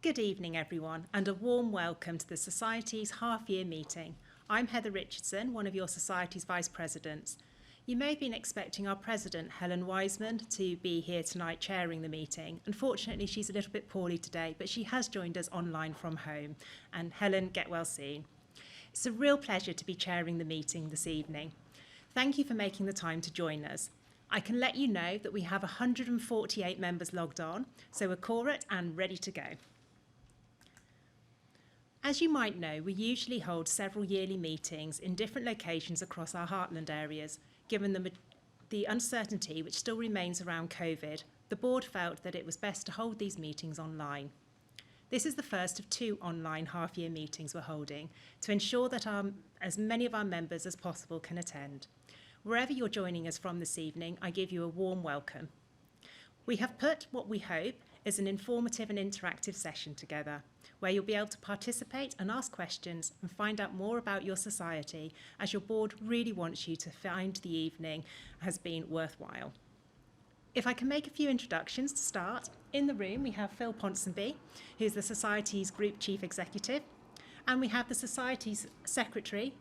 Good evening, everyone, and a warm welcome to the Society's half-year meeting. I'm Heather Richardson, one of your Society's Vice Presidents. You may have been expecting our President, Helen Wiseman, to be here tonight chairing the meeting. Unfortunately, she's a little bit poorly today, but she has joined us online from home. And Helen, get well soon. It's a real pleasure to be chairing the meeting this evening. Thank you for making the time to join us. I can let you know that we have 148 members logged on, so we're quorate and ready to go. As you might know, we usually hold several yearly meetings in different locations across our heartland areas. Given the uncertainty which still remains around COVID, the board felt that it was best to hold these meetings online. This is the first of 2 online half-year meetings we're holding to ensure that as many of our members as possible can attend. Wherever you're joining us from this evening, I give you a warm welcome. We have put what we hope is an informative and interactive session together, where you'll be able to participate and ask questions and find out more about your society, as your board really wants you to find the evening has been worthwhile. If I can make a few introductions to start, in the room we have Phil Ponsonby, who's the Society's Group Chief Executive, and we have the Society's Secretary,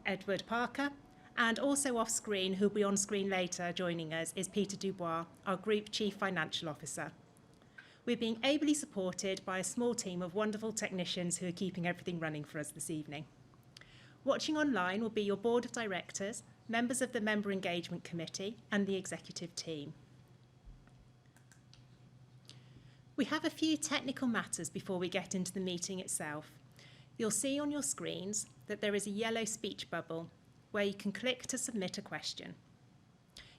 Edward Parker, and also off screen, who'll be on screen later joining us, is Peter Dubois, our Group Chief Financial Officer. We're being ably supported by a small team of wonderful technicians who are keeping everything running for us this evening. Watching online will be your board of directors, members of the Member Engagement Committee and the executive team. We have a few technical matters before we get into the meeting itself. You'll see on your screens that there is a yellow speech bubble where you can click to submit a question.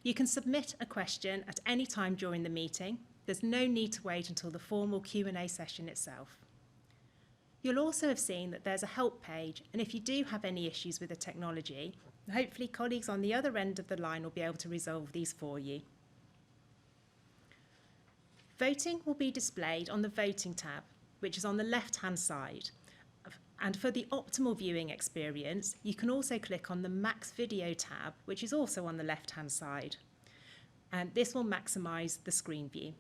You can submit a question at any time during the meeting. There's no need to wait until the formal Q&A session itself. You'll also have seen that there's a help page, and if you do have any issues with the technology, hopefully colleagues on the other end of the line will be able to resolve these for you. Voting will be displayed on the voting tab, which is on the left-hand side. And for the optimal viewing experience, you can also click on the Max Video tab, which is also on the left-hand side. And this will maximise the screen view.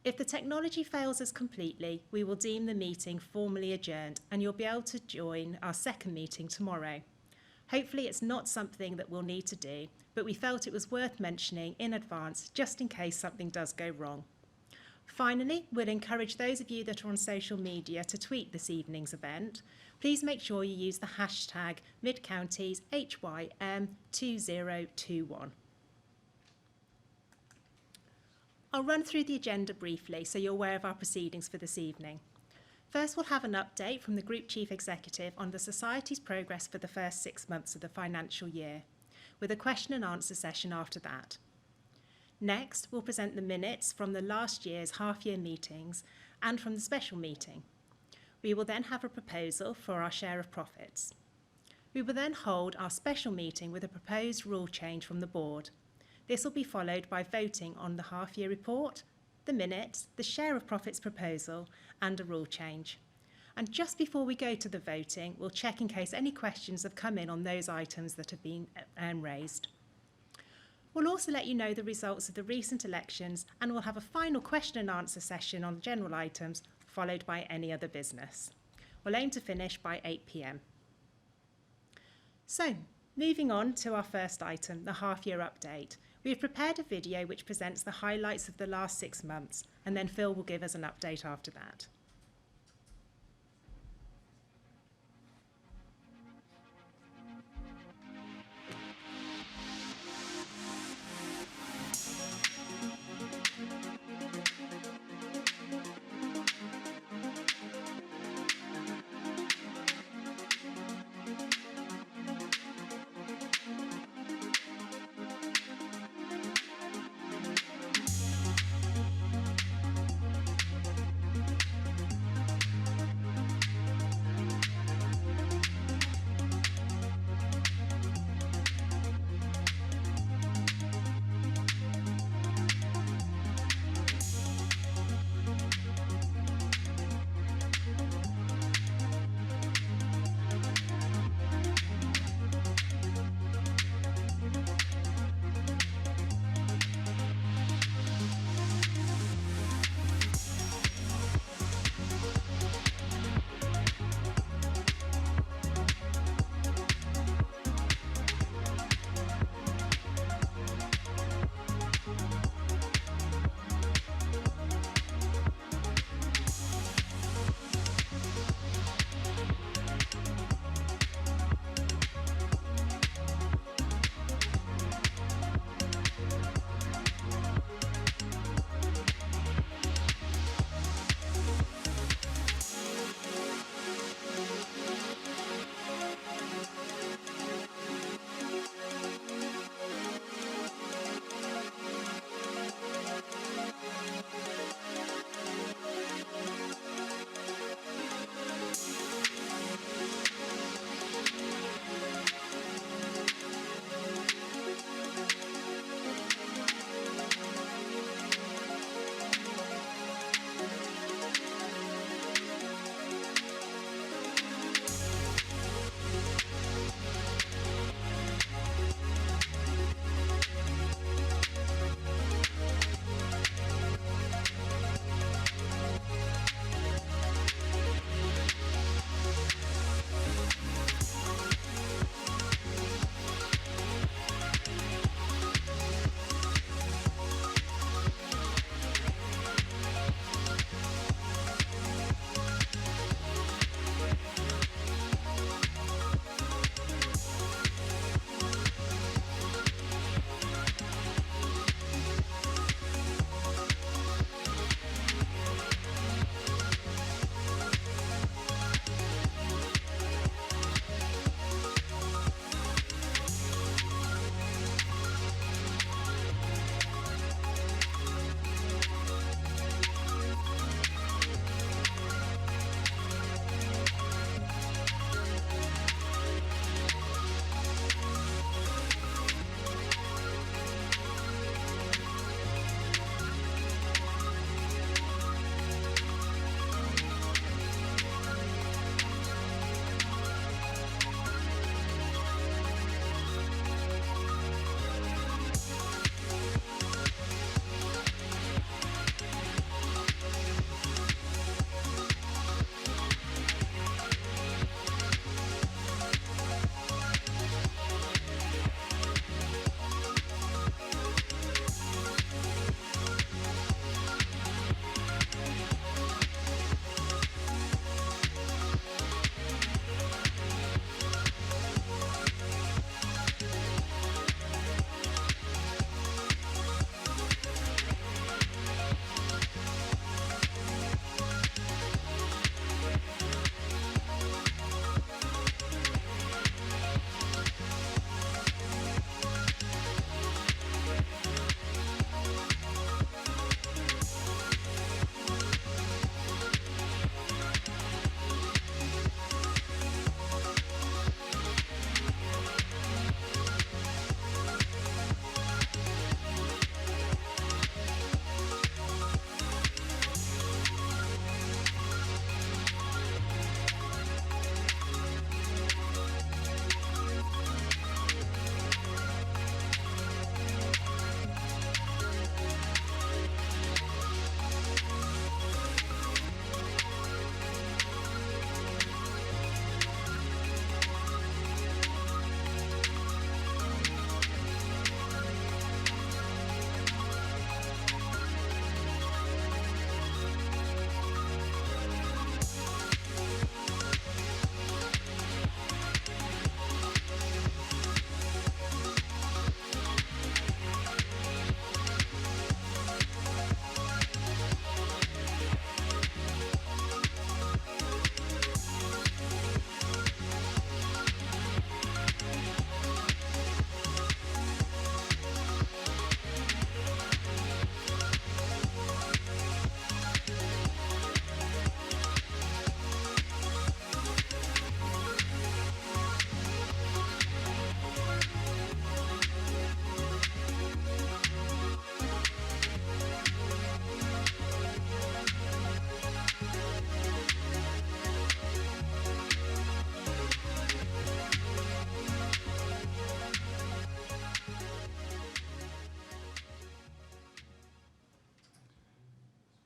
If the technology fails us completely, we will deem the meeting formally adjourned and you'll be able to join our second meeting tomorrow. Hopefully it's not something that we'll need to do, but we felt it was worth mentioning in advance just in case something does go wrong. Finally, we'll encourage those of you that are on social media to tweet this evening's event. Please make sure you use the hashtag MidCounties HYM2021. I'll run through the agenda briefly so you're aware of our proceedings for this evening. First, we'll have an update from the Group Chief Executive on the Society's progress for the first 6 months of the financial year, with a question and answer session after that. Next, we'll present the minutes from the last year's half-year meetings and from the special meeting. We will then have a proposal for our share of profits. We will then hold our special meeting with a proposed rule change from the board. This will be followed by voting on the half-year report, the minutes, the share of profits proposal and a rule change. And just before we go to the voting, we'll check in case any questions have come in on those items that have been raised. We'll also let you know the results of the recent elections and we'll have a final question and answer session on general items, followed by any other business. We'll aim to finish by 8 p.m. So, moving on to our first item, the half-year update. We have prepared a video which presents the highlights of the last 6 months, and then Phil will give us an update after that.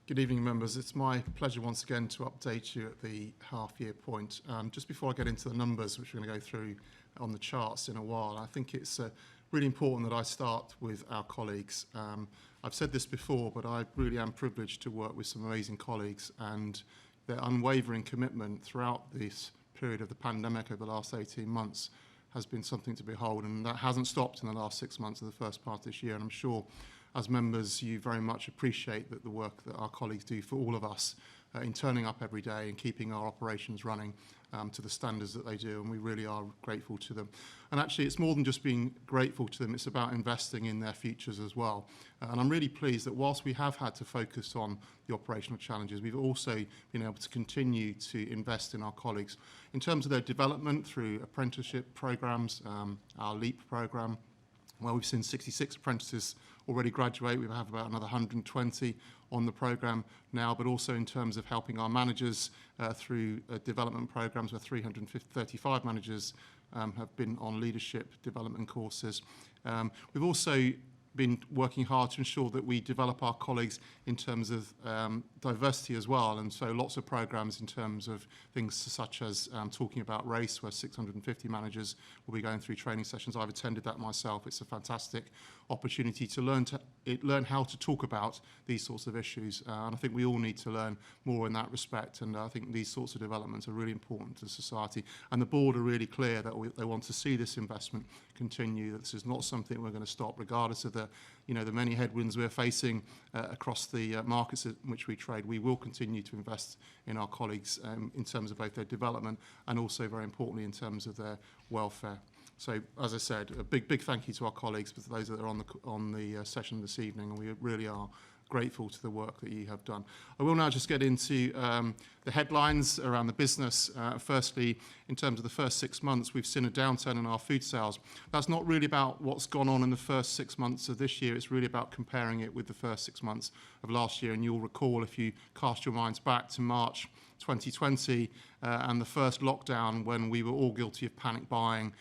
Good evening, members. It's my pleasure once again to update you at the half-year point. Just before I get into the numbers, which we're going to go through on the charts in a while, I think it's really important that I start with our colleagues. I've said this before, but I really am privileged to work with some amazing colleagues, and their unwavering commitment throughout this period of the pandemic over the last 18 months has been something to behold, and that hasn't stopped in the last 6 months of the first part of this year. And I'm sure as members, you very much appreciate the work that our colleagues do for all of us in turning up every day and keeping our operations running to the standards that they do, and we really are grateful to them. And actually, it's more than just being grateful to them, it's about investing in their futures as well. And I'm really pleased that whilst we have had to focus on the operational challenges, we've also been able to continue to invest in our colleagues in terms of their development through apprenticeship programs, our LEAP program, where we've seen 66 apprentices already graduate. We have about another 120 on the programme now, but also in terms of helping our managers through development programmes where 335 managers have been on leadership development courses. We've also been working hard to ensure that we develop our colleagues in terms of diversity as well, and so lots of programs in terms of things such as talking about race, where 650 managers will be going through training sessions. I've attended that myself. It's a fantastic opportunity to learn how to talk about these sorts of issues, and I think we all need to learn more in that respect, and I think these sorts of developments are really important to society, and the board are really clear that they want to see this investment continue, that this is not something we're going to stop regardless of the many headwinds we're facing across the markets in which we trade. We will continue to invest in our colleagues in terms of both their development and also, very importantly, in terms of their welfare. So, as I said, a big thank you to our colleagues, but to those that are on the session this evening, and we really are grateful to the work that you have done. I will now just get into the headlines around the business. Firstly, in terms of the first 6 months, we've seen a downturn in our food sales. That's not really about what's gone on in the first 6 months of this year. It's really about comparing it with the first 6 months of last year. And you'll recall, if you cast your minds back to March 2020 and the first lockdown, when we were all guilty of panic buying,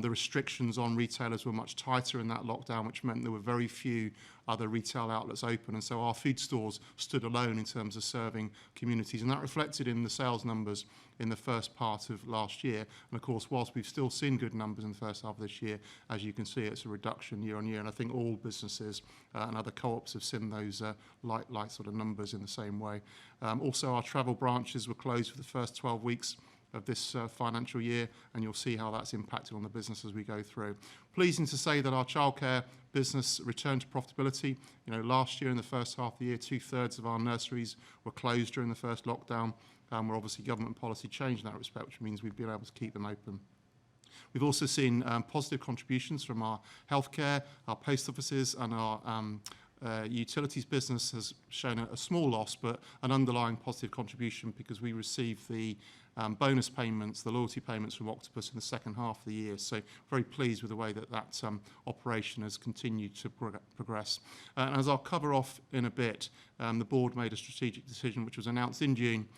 the restrictions on retailers were much tighter in that lockdown, which meant there were very few other retail outlets open, and so our food stores stood alone in terms of serving communities, and that reflected in the sales numbers in the first part of last year. And of course, whilst we've still seen good numbers in the first half of this year, as you can see, it's a reduction year on year, and I think all businesses and other co-ops have seen those light sort of numbers in the same way. Also, our travel branches were closed for the first 12 weeks of this financial year, and you'll see how that's impacted on the business as we go through. Pleasing to say that our childcare business returned to profitability. Last year in the first half of the year, 2/3 of our nurseries were closed during the first lockdown. Where obviously government policy changed in that respect, which means we've been able to keep them open. We've also seen positive contributions from our healthcare, our post offices, and our utilities business has shown a small loss, but an underlying positive contribution because we received the bonus payments, the loyalty payments from Octopus in the second half of the year. So very pleased with the way that operation has continued to progress. And as I'll cover off in a bit, the board made a strategic decision which was announced in June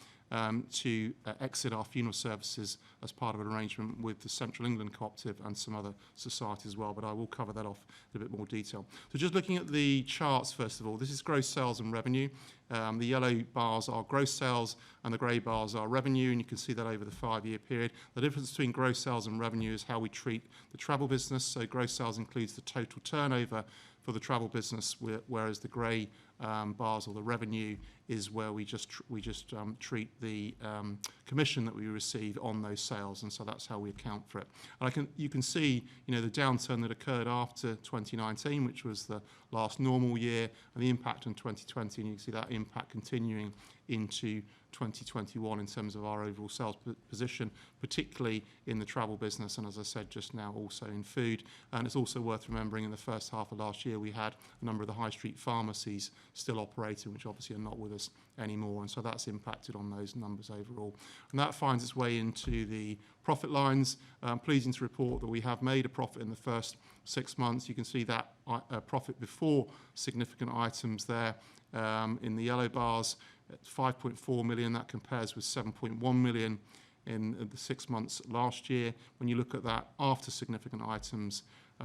to exit our funeral services as part of an arrangement with the Central England Co-operative and some other societies as well, but I will cover that off in a bit more detail. So just looking at the charts, first of all, this is gross sales and revenue. The yellow bars are gross sales and the grey bars are revenue, and you can see that over the 5-year period. The difference between gross sales and revenue is how we treat the travel business. So gross sales includes the total turnover for the travel business, whereas the grey bars, or the revenue, is where we just treat the commission that we receive on those sales, and so that's how we account for it. And you can see the downturn that occurred after 2019, which was the last normal year, and the impact on 2020, and you can see that impact continuing into 2021 in terms of our overall sales position, particularly in the travel business, and as I said just now, also in food. And it's also worth remembering in the first half of last year we had a number of the high street pharmacies still operating, which obviously are not with us anymore, and so that's impacted on those numbers overall. And that finds its way into the profit lines. Pleasing to report that we have made a profit in the first 6 months. You can see that profit before significant items there in the yellow bars at 5.4 million. That compares with 7.1 million in the 6 months last year. When you look at that after significant items,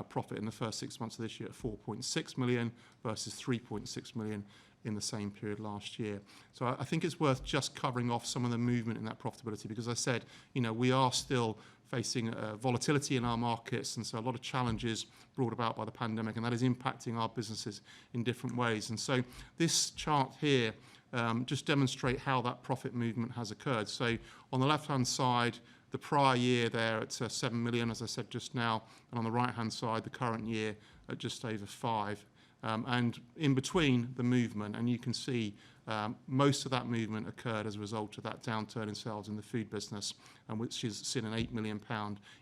profit in the first 6 months of this year at 4.6 million versus 3.6 million in the same period last year. So I think it's worth just covering off some of the movement in that profitability, because I said, we are still facing volatility in our markets, and so a lot of challenges brought about by the pandemic, and that is impacting our businesses in different ways. And so this chart here just demonstrate how that profit movement has occurred. So on the left-hand side, the prior year there at 7 million, as I said just now, and on the right-hand side, the current year at just over 5. And in between the movement, and you can see most of that movement occurred as a result of that downturn in sales in the food business, which has seen an £8 million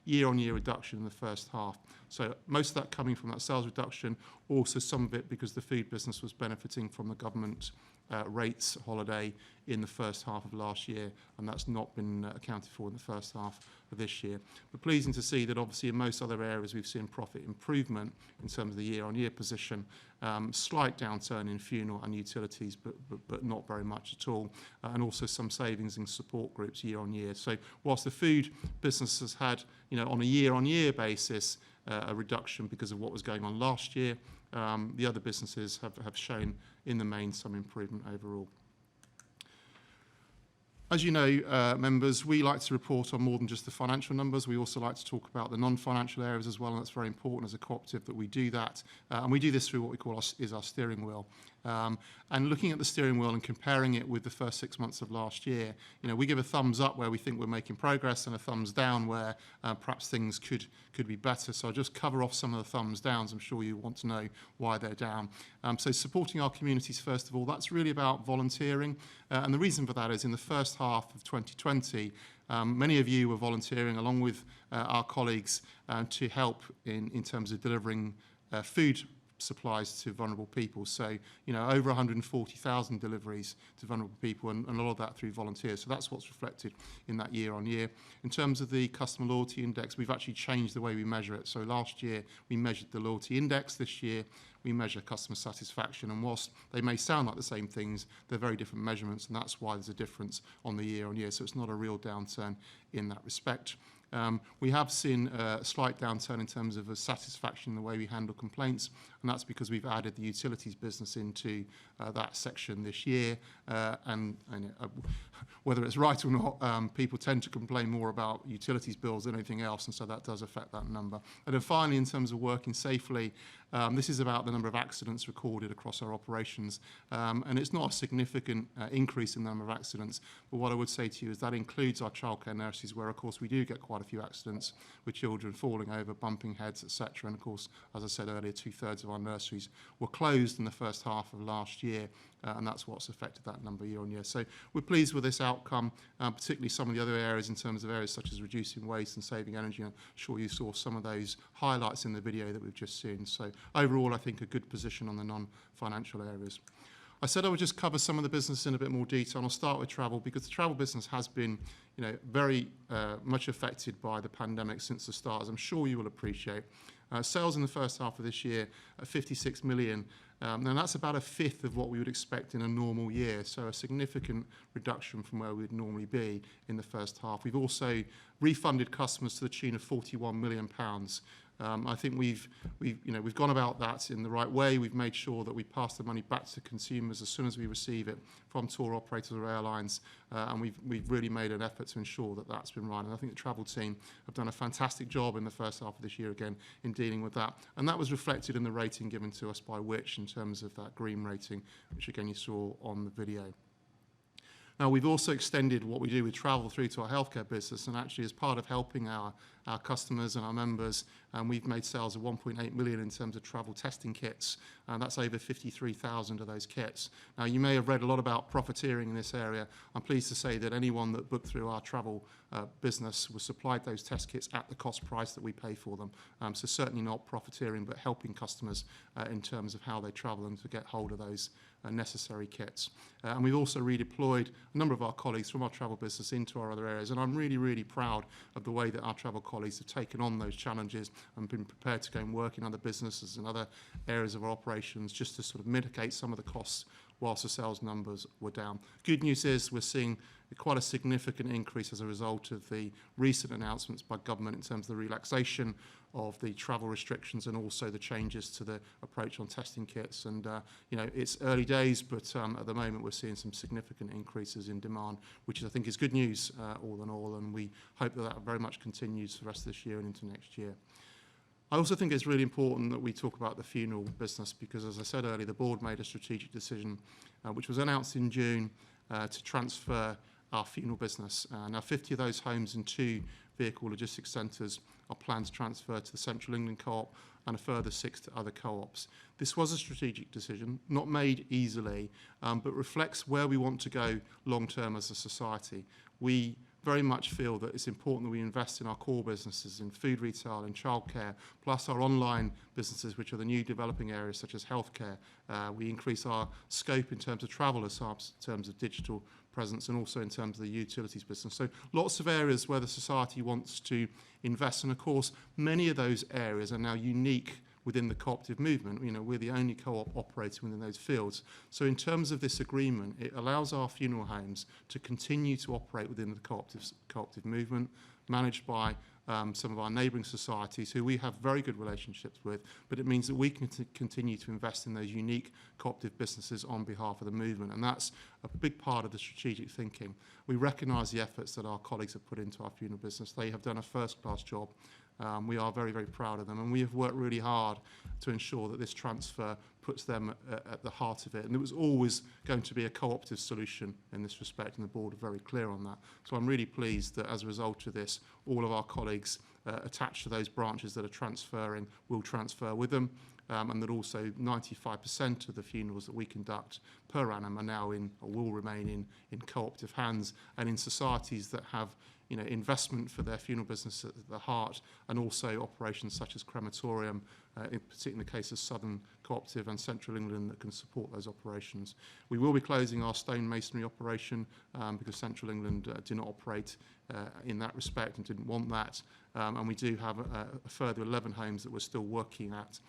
year-on-year reduction in the first half. So most of that coming from that sales reduction, also some of it because the food business was benefiting from the government rates holiday in the first half of last year, and that's not been accounted for in the first half of this year. But pleasing to see that obviously in most other areas we've seen profit improvement in terms of the year-on-year position. Slight downturn in funeral and utilities, but not very much at all, and also some savings in support groups year-on-year. So whilst the food business has had, on a year-on-year basis, a reduction because of what was going on last year, the other businesses have shown in the main some improvement overall. As you know, members, we like to report on more than just the financial numbers. We also like to talk about the non-financial areas as well, and that's very important as a cooperative that we do that. And we do this through what we call our steering wheel. And looking at the steering wheel and comparing it with the first 6 months of last year, we give a thumbs up where we think we're making progress and a thumbs down where perhaps things could be better. So I'll just cover off some of the thumbs downs. I'm sure you want to know why they're down. So supporting our communities, first of all, that's really about volunteering. And the reason for that is in the first half of 2020, many of you were volunteering along with our colleagues to help in terms of delivering food supplies to vulnerable people. So, over 140,000 deliveries to vulnerable people, and a lot of that through volunteers. So that's what's reflected in that year-on-year. In terms of the customer loyalty index, we've actually changed the way we measure it. So last year we measured the loyalty index. This year we measure customer satisfaction. And whilst they may sound like the same things, they're very different measurements, and that's why there's a difference on the year-on-year. So it's not a real downturn in that respect. We have seen a slight downturn in terms of satisfaction in the way we handle complaints, and that's because we've added the utilities business into that section this year. And whether it's right or not, people tend to complain more about utilities bills than anything else, and so that does affect that number. And then finally, in terms of working safely, this is about the number of accidents recorded across our operations, and it's not a significant increase in the number of accidents, but what I would say to you is that includes our childcare nurseries, where of course we do get quite a few accidents with children falling over, bumping heads, etc. And of course, as I said earlier, 2/3 of our nurseries were closed in the first half of last year, and that's what's affected that number year-on-year. So we're pleased with this outcome, particularly some of the other areas in terms of areas such as reducing waste and saving energy. I'm sure you saw some of those highlights in the video that we've just seen. So overall, I think a good position on the non-financial areas. I said I would just cover some of the business in a bit more detail, and I'll start with travel, because the travel business has been very much affected by the pandemic since the start, as I'm sure you will appreciate. Sales in the first half of this year at 56 million, and that's about a fifth of what we would expect in a normal year, so a significant reduction from where we'd normally be in the first half. We've also refunded customers to the tune of £41 million. I think we've gone about that in the right way. We've made sure that we pass the money back to consumers as soon as we receive it from tour operators or airlines, and we've really made an effort to ensure that that's been right. And I think the travel team have done a fantastic job in the first half of this year again in dealing with that, and that was reflected in the rating given to us by Which in terms of that green rating, which again you saw on the video. Now, we've also extended what we do with travel through to our healthcare business, and actually as part of helping our customers and our members, we've made sales of 1.8 million in terms of travel testing kits, and that's over 53,000 of those kits. Now, you may have read a lot about profiteering in this area. I'm pleased to say that anyone that booked through our travel business was supplied those test kits at the cost price that we pay for them. So certainly not profiteering, but helping customers in terms of how they travel and to get hold of those necessary kits. And we've also redeployed a number of our colleagues from our travel business into our other areas, and I'm really, really proud of the way that our travel colleagues have taken on those challenges and been prepared to go and work in other businesses and other areas of our operations just to sort of mitigate some of the costs whilst the sales numbers were down. Good news is we're seeing quite a significant increase as a result of the recent announcements by government in terms of the relaxation of the travel restrictions and also the changes to the approach on testing kits. And, it's early days, but at the moment we're seeing some significant increases in demand, which I think is good news all in all, and we hope that very much continues for the rest of this year and into next year. I also think it's really important that we talk about the funeral business because, as I said earlier, the board made a strategic decision, which was announced in June, to transfer our funeral business. Now, 50 of those homes in 2 vehicle logistics centres are planned to transfer to the Central England Co-op and a further 6 to other co-ops. This was a strategic decision, not made easily, but reflects where we want to go long term as a society. We very much feel that it's important that we invest in our core businesses, in food retail and childcare, plus our online businesses, which are the new developing areas such as healthcare. We increase our scope in terms of travel, as in terms of digital presence, and also in terms of the utilities business. So lots of areas where the society wants to invest, and of course many of those areas are now unique within the cooperative movement. We're the only co-op operating within those fields. So in terms of this agreement, it allows our funeral homes to continue to operate within the cooperative movement, managed by some of our neighbouring societies who we have very good relationships with, but it means that we can continue to invest in those unique cooperative businesses on behalf of the movement, and that's a big part of the strategic thinking. We recognise the efforts that our colleagues have put into our funeral business. They have done a first-class job. We are very, very proud of them, and we have worked really hard to ensure that this transfer puts them at the heart of it. And it was always going to be a cooperative solution in this respect, and the board are very clear on that. So I'm really pleased that as a result of this, all of our colleagues attached to those branches that are transferring will transfer with them, and that also 95% of the funerals that we conduct per annum are now in, or will remain in cooperative hands, and in societies that have investment for their funeral business at the heart, and also operations such as crematorium, particularly in the case of Southern Co-operative and Central England, that can support those operations. We will be closing our stonemasonry operation because Central England do not operate in that respect and didn't want that. And we do have a further 11 homes that we're still working at,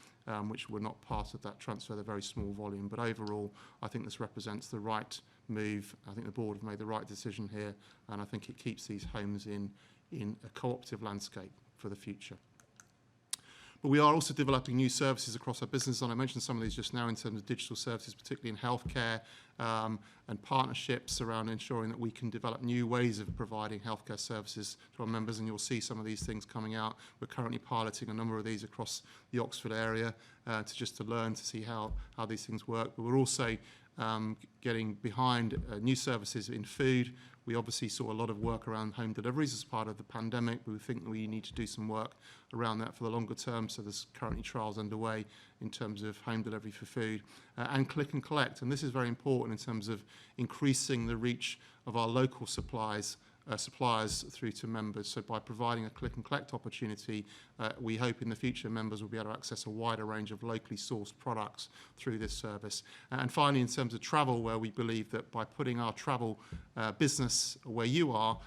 which were not part of that transfer, they're very small volume. But overall, I think this represents the right move. I think the board have made the right decision here, and I think it keeps these homes in a cooperative landscape for the future. But we are also developing new services across our business, and I mentioned some of these just now in terms of digital services, particularly in healthcare, and partnerships around ensuring that we can develop new ways of providing healthcare services to our members, and you'll see some of these things coming out. We're currently piloting a number of these across the Oxford area to learn to see how these things work. But we're also getting behind new services in food. We obviously saw a lot of work around home deliveries as part of the pandemic, but we think that we need to do some work around that for the longer term. So there's currently trials underway in terms of home delivery for food and click and collect. And this is very important in terms of increasing the reach of our local suppliers through to members. So by providing a click and collect opportunity, we hope in the future members will be able to access a wider range of locally sourced products through this service. And finally, in terms of travel, where we believe that by putting our travel business where you are,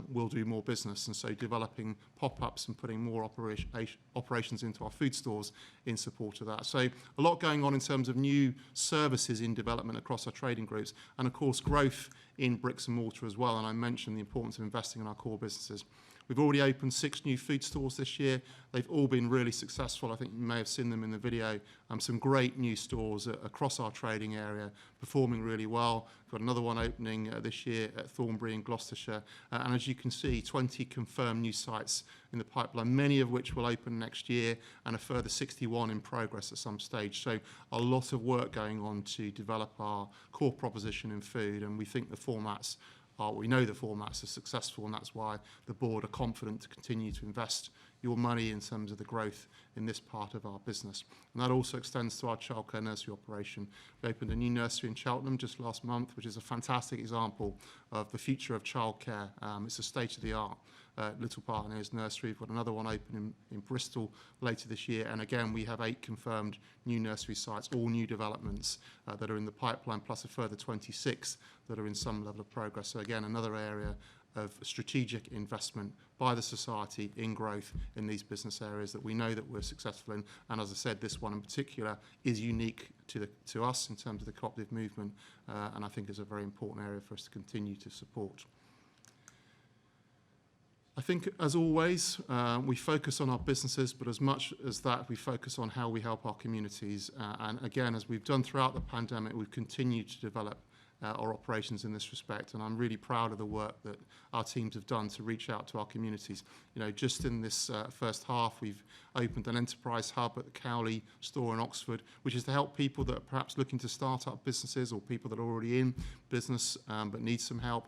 we'll do more business. And so developing pop-ups and putting more operations into our food stores in support of that. So a lot going on in terms of new services in development across our trading groups, and of course growth in bricks and mortar as well. And I mentioned the importance of investing in our core businesses. We've already opened 6 new food stores this year. They've all been really successful. I think you may have seen them in the video. Some great new stores across our trading area, performing really well. We've got another one opening this year at Thornbury in Gloucestershire. And as you can see, 20 confirmed new sites in the pipeline, many of which will open next year, and a further 61 in progress at some stage. So a lot of work going on to develop our core proposition in food, and we think the formats we know the formats are successful, and that's why the board are confident to continue to invest your money in terms of the growth in this part of our business. And that also extends to our childcare nursery operation. We opened a new nursery in Cheltenham just last month, which is a fantastic example of the future of childcare. It's a state-of-the-art Little Partners nursery. We've got another one open in Bristol later this year, and again we have 8 confirmed new nursery sites, all new developments that are in the pipeline, plus a further 26 that are in some level of progress. So again, another area of strategic investment by the society in growth in these business areas that we know that we're successful in. And as I said, this one in particular is unique to us in terms of the cooperative movement, and I think is a very important area for us to continue to support. I think, as always, we focus on our businesses, but as much as that, we focus on how we help our communities. And again, as we've done throughout the pandemic, we've continued to develop our operations in this respect. And I'm really proud of the work that our teams have done to reach out to our communities. You know, just in this first half, we've opened an enterprise hub at the Cowley store in Oxford, which is to help people that are perhaps looking to start up businesses or people that are already in business but need some help.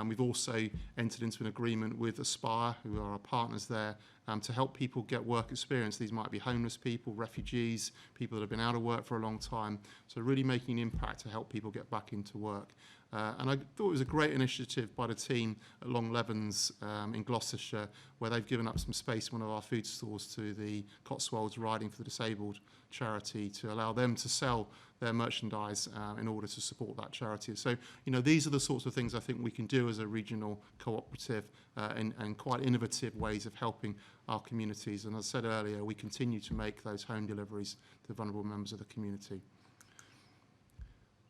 We've also entered into an agreement with Aspire, who are our partners there, to help people get work experience. These might be homeless people, refugees, people that have been out of work for a long time. So really making an impact to help people get back into work. And I thought it was a great initiative by the team at Long Levens in Gloucestershire, where they've given up some space in one of our food stores to the Cotswolds Riding for the Disabled charity to allow them to sell their merchandise in order to support that charity. So, you know, these are the sorts of things I think we can do as a regional cooperative and quite innovative ways of helping our communities. And as I said earlier, we continue to make those home deliveries to vulnerable members of the community.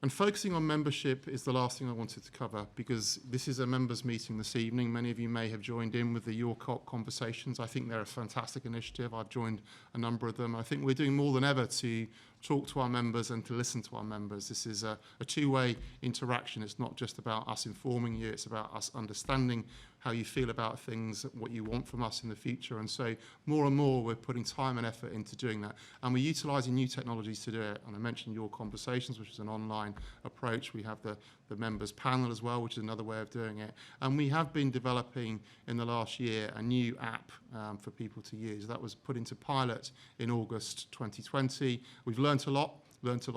And focusing on membership is the last thing I wanted to cover, because this is a members meeting this evening. Many of you may have joined in with the Your Co-op conversations. I think they're a fantastic initiative. I've joined a number of them. I think we're doing more than ever to talk to our members and to listen to our members. This is a two-way interaction. It's not just about us informing you, it's about us understanding how you feel about things, what you want from us in the future. And so more and more we're putting time and effort into doing that. And we're utilising new technologies to do it. And I mentioned Your Conversations, which is an online approach. We have the members panel as well, which is another way of doing it. And we have been developing in the last year a new app for people to use. That was put into pilot in August 2020. We've learnt a lot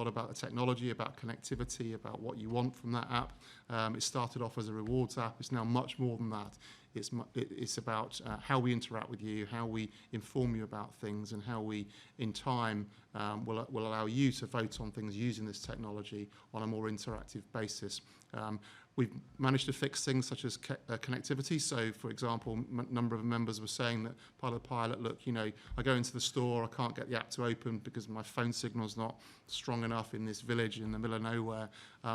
about the technology, about connectivity, about what you want from that app. It started off as a rewards app. It's now much more than that. It's about how we interact with you, how we inform you about things, and how we, in time, will allow you to vote on things using this technology on a more interactive basis. We've managed to fix things such as connectivity. So, for example, a number of members were saying that part of the pilot, look, you know, I go into the store, I can't get the app to open because my phone signal's not strong enough in this village in the middle of nowhere.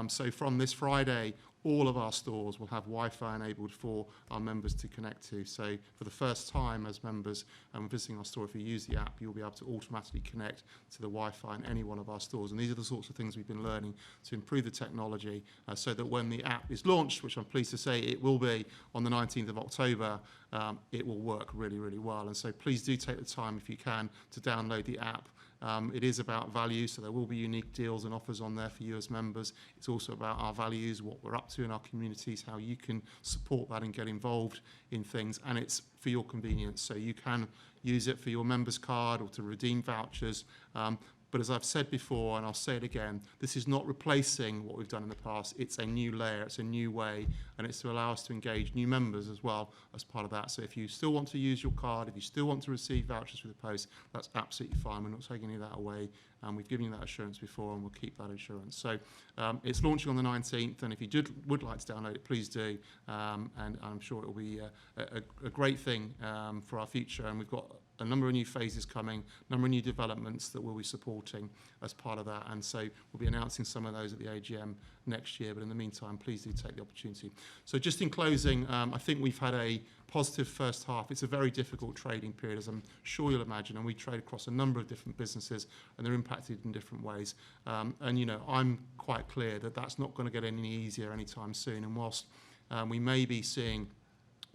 So from this Friday, all of our stores will have Wi-Fi enabled for our members to connect to. So for the first time as members visiting our store, if you use the app, you'll be able to automatically connect to the Wi-Fi in any one of our stores. And these are the sorts of things we've been learning to improve the technology so that when the app is launched, which I'm pleased to say it will be on the 19th of October, it will work really, really well. And so please do take the time, if you can, to download the app. It is about value, so there will be unique deals and offers on there for you as members. It's also about our values, what we're up to in our communities, how you can support that and get involved in things, and it's for your convenience. So you can use it for your members card or to redeem vouchers. But as I've said before, and I'll say it again, this is not replacing what we've done in the past. It's a new layer, it's a new way, and it's to allow us to engage new members as well as part of that. So if you still want to use your card, if you still want to receive vouchers through the post, that's absolutely fine. We're not taking any of that away. We've given you that assurance before, and we'll keep that assurance. So it's launching on the 19th, and if you would like to download it, please do. And I'm sure it will be a great thing for our future. And we've got a number of new phases coming, a number of new developments that we'll be supporting as part of that. And so we'll be announcing some of those at the AGM next year. But in the meantime, please do take the opportunity. So just in closing, I think we've had a positive first half. It's a very difficult trading period, as I'm sure you'll imagine, and we trade across a number of different businesses, and they're impacted in different ways. And, you know, I'm quite clear that that's not going to get any easier anytime soon. And whilst we may be seeing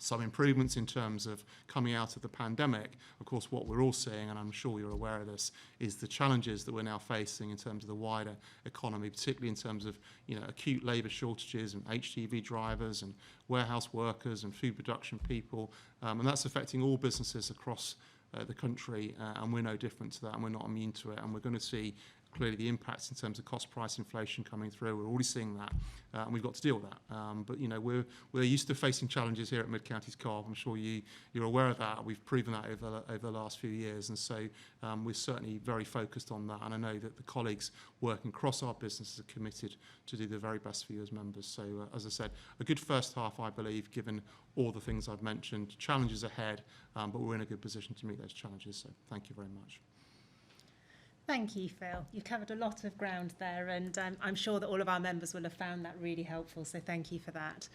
some improvements in terms of coming out of the pandemic, of course what we're all seeing, and I'm sure you're aware of this, is the challenges that we're now facing in terms of the wider economy, particularly in terms of, you know, acute labour shortages and HGV drivers and warehouse workers and food production people, and that's affecting all businesses across the country, and we're no different to that, and we're not immune to it, and we're going to see clearly the impacts in terms of cost price inflation coming through. We're already seeing that, and we've got to deal with that. But, you know, we're used to facing challenges here at Mid-Counties Co-op. I'm sure you're aware of that. We've proven that over the last few years, and so we're certainly very focused on that. And I know that the colleagues working across our businesses are committed to do the very best for you as members. So, as I said, a good first half, I believe, given all the things I've mentioned. Challenges ahead, but we're in a good position to meet those challenges. So, thank you very much. Thank you, Phil. You've covered a lot of ground there, and I'm sure that all of our members will have found that really helpful, so thank you for that.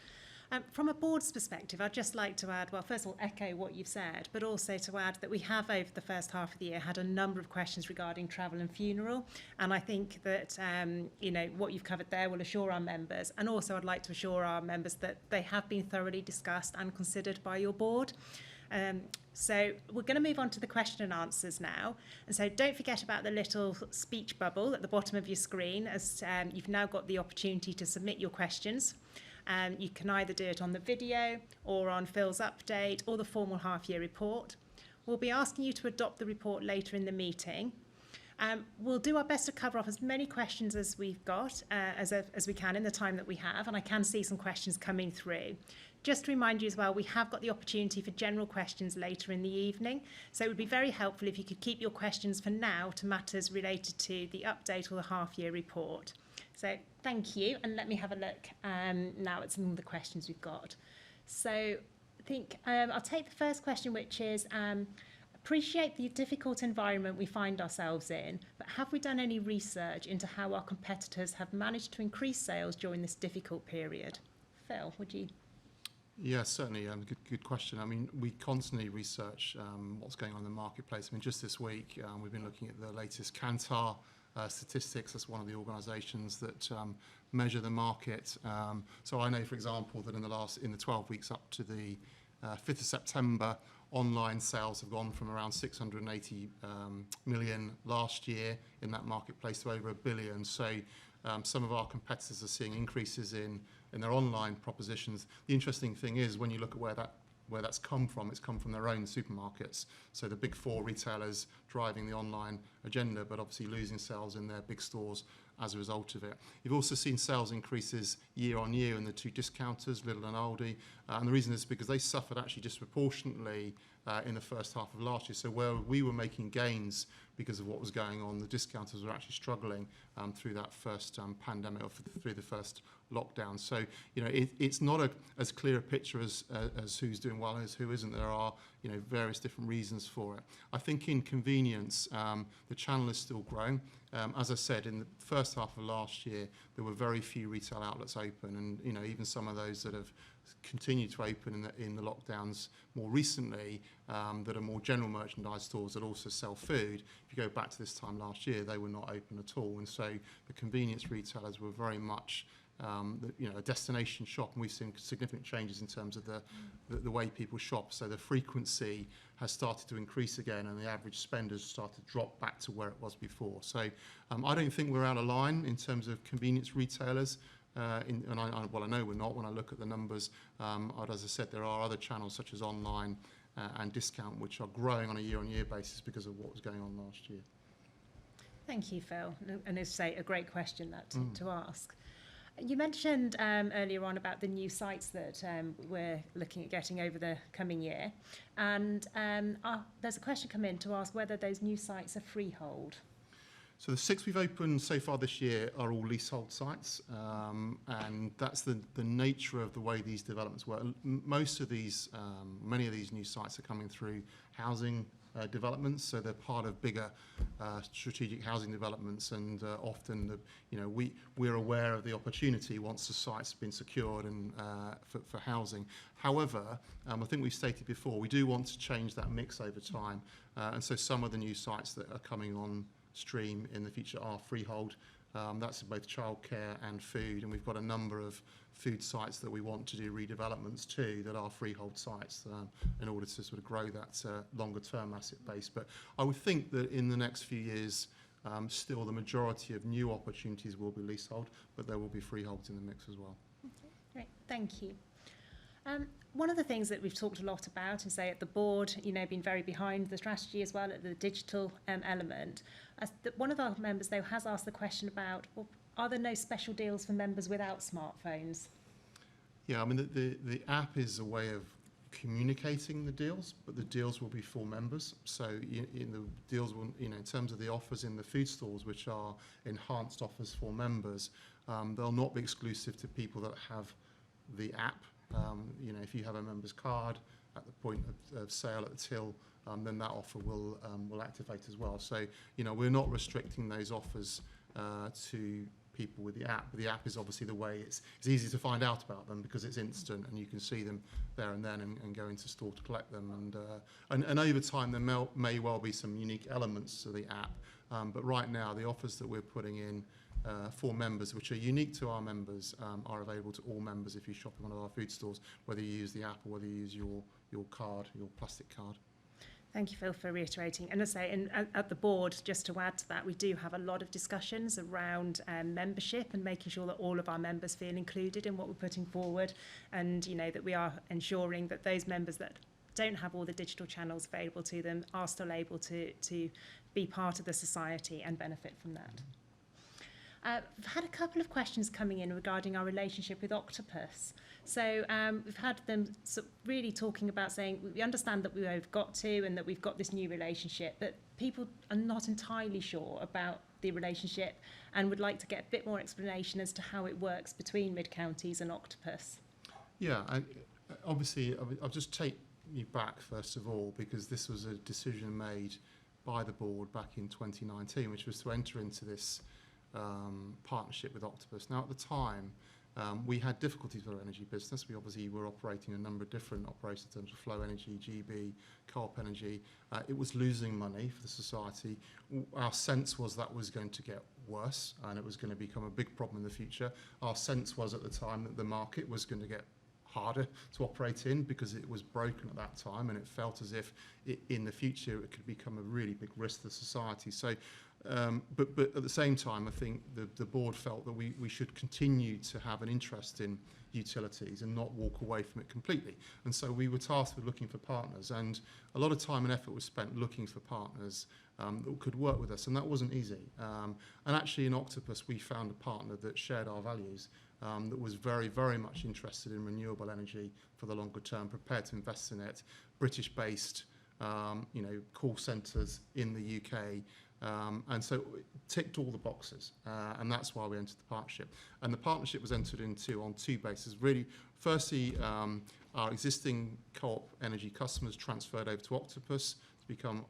From a board's perspective, I'd just like to add, well, first of all, echo what you've said, but also to add that we have, over the first half of the year, had a number of questions regarding travel and funeral. And I think that, what you've covered there will assure our members. And also I'd like to assure our members that they have been thoroughly discussed and considered by your board. So we're going to move on to the question and answers now. And so don't forget about the little speech bubble at the bottom of your screen, as you've now got the opportunity to submit your questions. You can either do it on the video or on Phil's update or the formal half-year report. We'll be asking you to adopt the report later in the meeting. We'll do our best to cover off as many questions as we've got as we can in the time that we have, and I can see some questions coming through. Just to remind you as well, we have got the opportunity for general questions later in the evening, so it would be very helpful if you could keep your questions for now to matters related to the update or the half-year report. So thank you, and let me have a look now at some of the questions we've got. So I think I'll take the first question, which is, appreciate the difficult environment we find ourselves in, but have we done any research into how our competitors have managed to increase sales during this difficult period? Phil, would you? Yeah, certainly. Good question. I mean, we constantly research what's going on in the marketplace. I mean, just this week, we've been looking at the latest Kantar statistics. That's one of the organisations that measure the market. So I know, for example, that in the 12 weeks up to the 5th of September, online sales have gone from around 680 million last year in that marketplace to over 1 billion. So some of our competitors are seeing increases in their online propositions. The interesting thing is, when you look at where that's come from, it's come from their own supermarkets. So the big four retailers driving the online agenda, but obviously losing sales in their big stores as a result of it. You've also seen sales increases year on year in the two discounters, Lidl and Aldi. And the reason is because they suffered actually disproportionately in the first half of last year. So where we were making gains because of what was going on, the discounters were actually struggling through that first pandemic, or through the first lockdown. So, it's not as clear a picture as who's doing well and as who isn't. There are, various different reasons for it. I think in convenience, the channel is still growing. As I said, in the first half of last year, there were very few retail outlets open, and, even some of those that have continued to open in the lockdowns more recently, that are more general merchandise stores that also sell food. If you go back to this time last year, they were not open at all. And so the convenience retailers were very much a destination shop, and we've seen significant changes in terms of the way people shop. So the frequency has started to increase again, and the average spend has started to drop back to where it was before. So I don't think we're out of line in terms of convenience retailers. I know we're not when I look at the numbers. As I said, there are other channels such as online and discount, which are growing on a year-on-year basis because of what was going on last year. Thank you, Phil. And as I say, a great question to ask. You mentioned earlier on about the new sites that we're looking at getting over the coming year. And there's a question come in to ask whether those new sites are freehold. So the 6 we've opened so far this year are all leasehold sites, and that's the nature of the way these developments work. Many of these new sites are coming through housing developments, so they're part of bigger strategic housing developments, and often we're aware of the opportunity once the site's been secured and for housing. However, I think we've stated before, we do want to change that mix over time, and so some of the new sites that are coming on stream in the future are freehold. That's both childcare and food, and we've got a number of food sites that we want to do redevelopments to that are freehold sites in order to sort of grow that longer term asset base. But I would think that in the next few years, still the majority of new opportunities will be leasehold, but there will be freeholds in the mix as well. Okay, great, thank you. One of the things that we've talked a lot about, and say at the board, been very behind the strategy as well at the digital element. One of our members, though, has asked the question about, well, are there no special deals for members without smartphones? Yeah, I mean, the app is a way of communicating the deals, but the deals will be for members. So the deals will, in terms of the offers in the food stores, which are enhanced offers for members, they'll not be exclusive to people that have the app. If you have a member's card at the point of sale at the till, then that offer will activate as well. So, we're not restricting those offers to people with the app. But the app is obviously the way it's easy to find out about them because it's instant and you can see them there and then and go into store to collect them. And over time there may well be some unique elements to the app. But right now the offers that we're putting in for members, which are unique to our members, are available to all members if you shop in one of our food stores, whether you use the app or whether you use your card, your plastic card. Thank you, Phil, for reiterating. And as I say, at the board, just to add to that, we do have a lot of discussions around membership and making sure that all of our members feel included in what we're putting forward, and that we are ensuring that those members that don't have all the digital channels available to them are still able to be part of the society and benefit from that. We've had a couple of questions coming in regarding our relationship with Octopus. So we've had them really talking about saying we understand that we've got to and that we've got this new relationship, but people are not entirely sure about the relationship and would like to get a bit more explanation as to how it works between Mid-Counties and Octopus. Yeah, obviously I'll just take you back first of all, because this was a decision made by the board back in 2019, which was to enter into this partnership with Octopus. Now, at the time, we had difficulties with our energy business. We obviously were operating a number of different operations in terms of Flow Energy, GB, Co-op Energy. It was losing money for the society. Our sense was that was going to get worse and it was going to become a big problem in the future. Our sense was at the time that the market was going to get harder to operate in because it was broken at that time, and it felt as if in the future it could become a really big risk to the society. So but at the same time, I think the board felt that we should continue to have an interest in utilities and not walk away from it completely. And so we were tasked with looking for partners, and a lot of time and effort was spent looking for partners that could work with us, and that wasn't easy. And actually in Octopus we found a partner that shared our values, that was very, very much interested in renewable energy for the longer term, prepared to invest in it, British-based, call centres in the UK. And so it ticked all the boxes, and that's why we entered the partnership. And the partnership was entered into on two bases. Really, firstly, our existing Co-op Energy customers transferred over to Octopus to become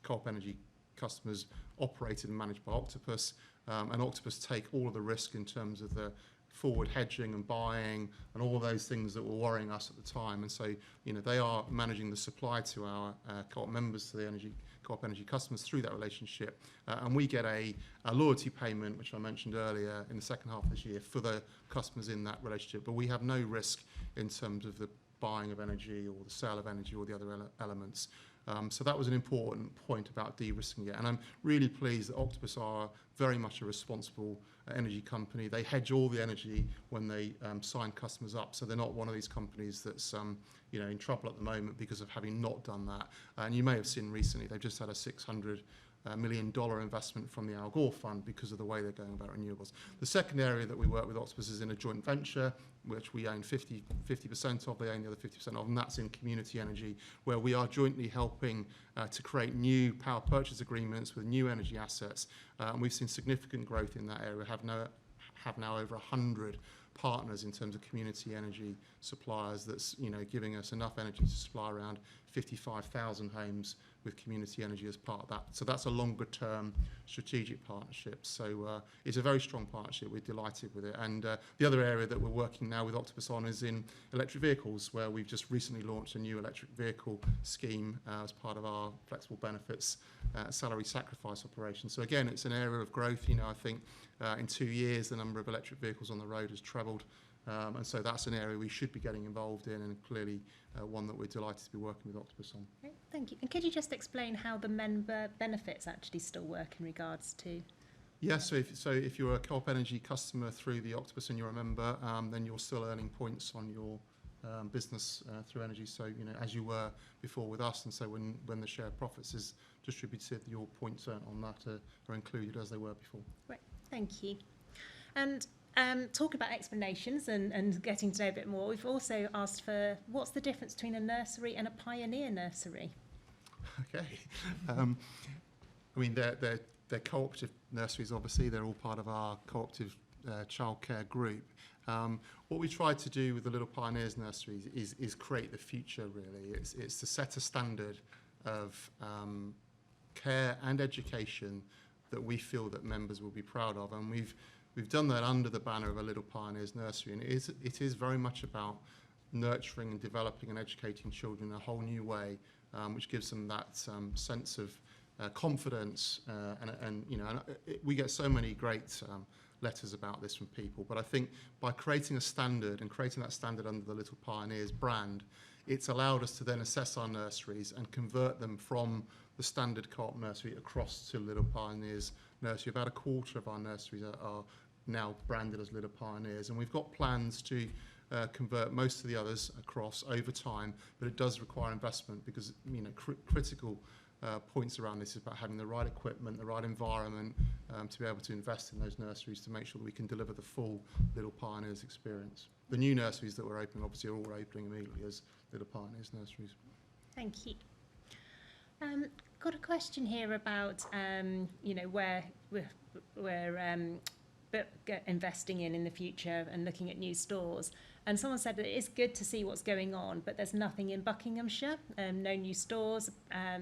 Co-op Energy customers operated and managed by Octopus. And Octopus take all of the risk in terms of the forward hedging and buying and all of those things that were worrying us at the time. And so, they are managing the supply to our Co-op members, to the Co-op Energy customers through that relationship. And we get a loyalty payment, which I mentioned earlier, in the second half of this year for the customers in that relationship. But we have no risk in terms of the buying of energy or the sale of energy or the other elements. So that was an important point about de-risking it. And I'm really pleased that Octopus are very much a responsible energy company. They hedge all the energy when they sign customers up. So they're not one of these companies that's in trouble at the moment because of having not done that. And you may have seen recently they've just had a $600 million investment from the Al Gore Fund because of the way they're going about renewables. The second area that we work with Octopus is in a joint venture, which we own 50% of, they own the other 50% of, and that's in community energy, where we are jointly helping to create new power purchase agreements with new energy assets. And we've seen significant growth in that area. We have now over 100 partners in terms of community energy suppliers that's giving us enough energy to supply around 55,000 homes with community energy as part of that. So that's a longer term strategic partnership. So it's a very strong partnership. We're delighted with it. And the other area that we're working now with Octopus on is in electric vehicles, where we've just recently launched a new electric vehicle scheme as part of our flexible benefits salary sacrifice operation. So again, it's an area of growth. I think in 2 years the number of electric vehicles on the road has trebled. And so that's an area we should be getting involved in, and clearly one that we're delighted to be working with Octopus on. Okay, thank you. And could you just explain how the member benefits actually still work in regards to? Yes, so if you're a Co-op Energy customer through the Octopus and you're a member, then you're still earning points on your business through energy. So, as you were before with us, and so when the share of profits is distributed, your points earned on that are included as they were before. Right, thank you. And talk about explanations and getting to know a bit more. We've also asked for what's the difference between a nursery and a pioneer nursery? Okay. They're cooperative nurseries, obviously. They're all part of our cooperative childcare group. What we tried to do with the Little Pioneers nurseries is create the future, really. It's to set a standard of care and education that we feel that members will be proud of. And we've we've done that under the banner of a Little Pioneers Nursery, and it is very much about nurturing and developing and educating children in a whole new way, which gives them that sense of confidence, and we get so many great letters about this from people. But I think by creating a standard and creating that standard under the Little Pioneers brand, it's allowed us to then assess our nurseries and convert them from the standard co-op nursery across to Little Pioneers Nursery. About a quarter of our nurseries are now branded as Little Pioneers, and we've got plans to convert most of the others across over time, but it does require investment because critical points around this is about having the right equipment, the right environment to be able to invest in those nurseries to make sure that we can deliver the full Little Pioneers experience. The new nurseries that we're opening obviously are all opening immediately as Little Pioneers nurseries. Thank you. Got a question here about where we're investing in the future and looking at new stores. And someone said that it is good to see what's going on, but there's nothing in Buckinghamshire, no new stores,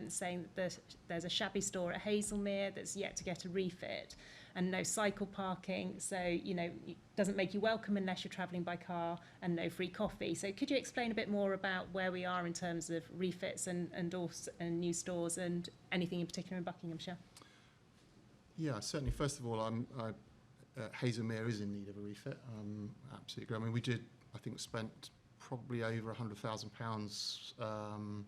saying that there's a shabby store at Hazelmere that's yet to get a refit, and no cycle parking. So, it doesn't make you welcome unless you're travelling by car, and no free coffee. So could you explain a bit more about where we are in terms of refits and new stores and anything in particular in Buckinghamshire? Yeah, certainly. First of all, Hazelmere is in need of a refit. Absolutely. I mean, we did, I think, spent probably over £100,000.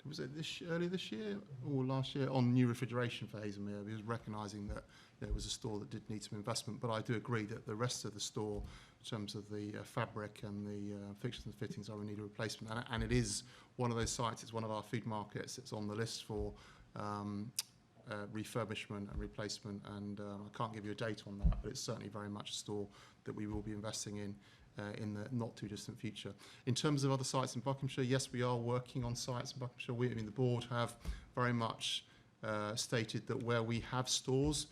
Was it earlier this year or last year on new refrigeration for Hazelmere? We was recognising that there was a store that did need some investment. But I do agree that the rest of the store, in terms of the fabric and the fixtures and fittings, are in need of replacement. And it is one of those sites. It's one of our food markets. It's on the list for refurbishment and replacement, and I can't give you a date on that, but it's certainly very much a store that we will be investing in the not too distant future. In terms of other sites in Buckinghamshire, yes, we are working on sites in Buckinghamshire. The board have very much stated that where we have stores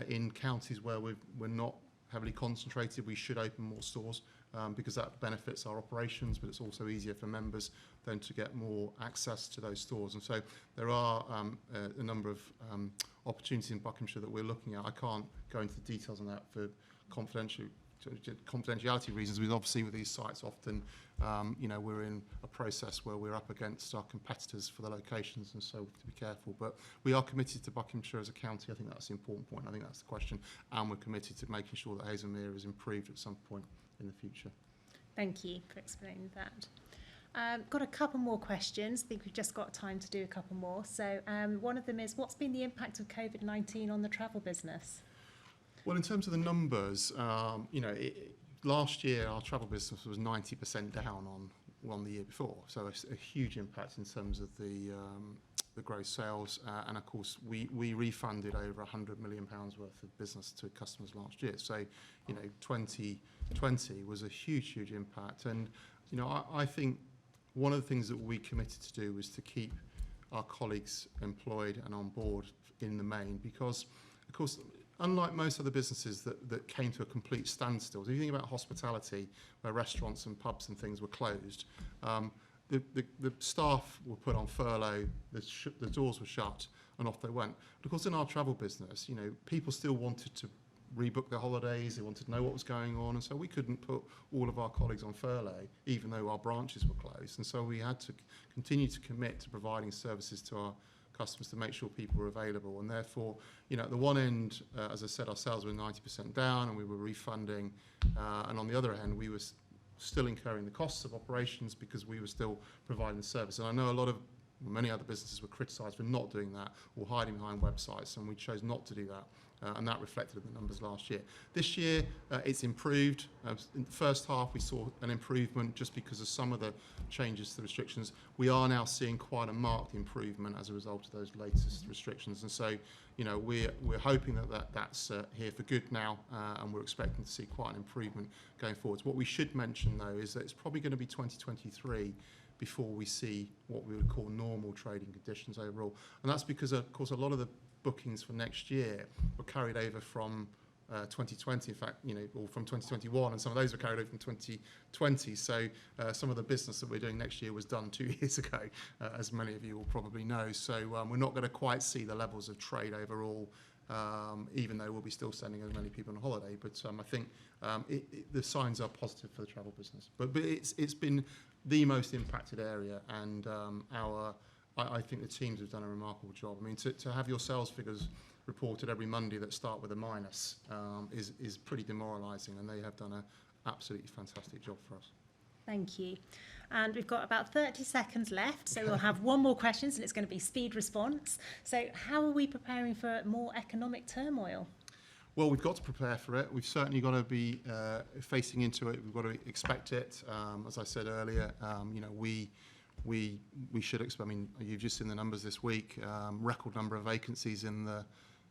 in counties where we're not heavily concentrated, we should open more stores because that benefits our operations, but it's also easier for members then to get more access to those stores. And so there are a number of opportunities in Buckinghamshire that we're looking at. I can't go into the details on that for confidentiality reasons, because obviously with these sites often we're in a process where we're up against our competitors for the locations, and so we have to be careful. But we are committed to Buckinghamshire as a county. I think that's the important point. I think that's the question, and we're committed to making sure that Hazelmere is improved at some point in the future. Thank you for explaining that. Got a couple more questions. I think we've just got time to do a couple more. So one of them is, what's been the impact of COVID-19 on the travel business? Well, in terms of the numbers, last year our travel business was 90% down on the year before. So a huge impact in terms of the gross sales. And of course, we refunded over £100 million worth of business to customers last year. So, 2020 was a huge impact. And, I think one of the things that we committed to do was to keep our colleagues employed and on board in the main, because, of course, unlike most other businesses that came to a complete standstill, so if you think about hospitality, where restaurants and pubs and things were closed, the staff were put on furlough, the doors were shut, and off they went. But of course, in our travel business, people still wanted to rebook their holidays, they wanted to know what was going on, and so we couldn't put all of our colleagues on furlough, even though our branches were closed. And so we had to continue to commit to providing services to our customers to make sure people were available. And therefore, at the one end, as I said, our sales were 90% down and we were refunding, and on the other end, we were still incurring the costs of operations because we were still providing the service. And I know many other businesses were criticised for not doing that or hiding behind websites, and we chose not to do that. And that reflected in the numbers last year. This year, it's improved. In the first half, we saw an improvement just because of some of the changes to the restrictions. We are now seeing quite a marked improvement as a result of those latest restrictions. And so, we're hoping that's here for good now, and we're expecting to see quite an improvement going forwards. What we should mention, though, is that it's probably going to be 2023 before we see what we would call normal trading conditions overall. And that's because, of course, a lot of the bookings for next year were carried over from 2020, in fact, or from 2021, and some of those were carried over from 2020. So some of the business that we're doing next year was done 2 years ago, as many of you will probably know. So we're not going to quite see the levels of trade overall even though we'll be still sending as many people on holiday. But I think the signs are positive for the travel business. But it's been the most impacted area, and I think the teams have done a remarkable job. I mean, to have your sales figures reported every Monday that start with a minus is pretty demoralising, and they have done an absolutely fantastic job for us. Thank you. And we've got about 30 seconds left, so we'll have one more question, and it's going to be speed response. So how are we preparing for more economic turmoil? Well, we've got to prepare for it. We've certainly got to be facing into it. We've got to expect it. As I said earlier, we should expect. I mean, you've just seen the numbers this week. Record number of vacancies in the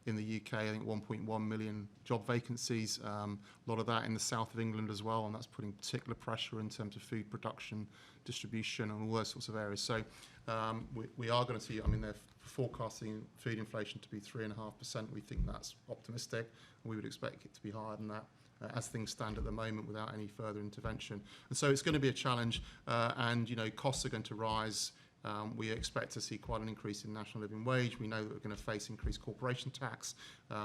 UK. I think 1.1 million job vacancies. A lot of that in the south of England as well, and that's putting particular pressure in terms of food production, distribution, and all those sorts of areas. So we are going to see. I mean, they're forecasting food inflation to be 3.5%. We think that's optimistic. We would expect it to be higher than that, as things stand at the moment, without any further intervention. And so it's going to be a challenge, and costs are going to rise. We expect to see quite an increase in national living wage. We know that we're going to face increased corporation tax.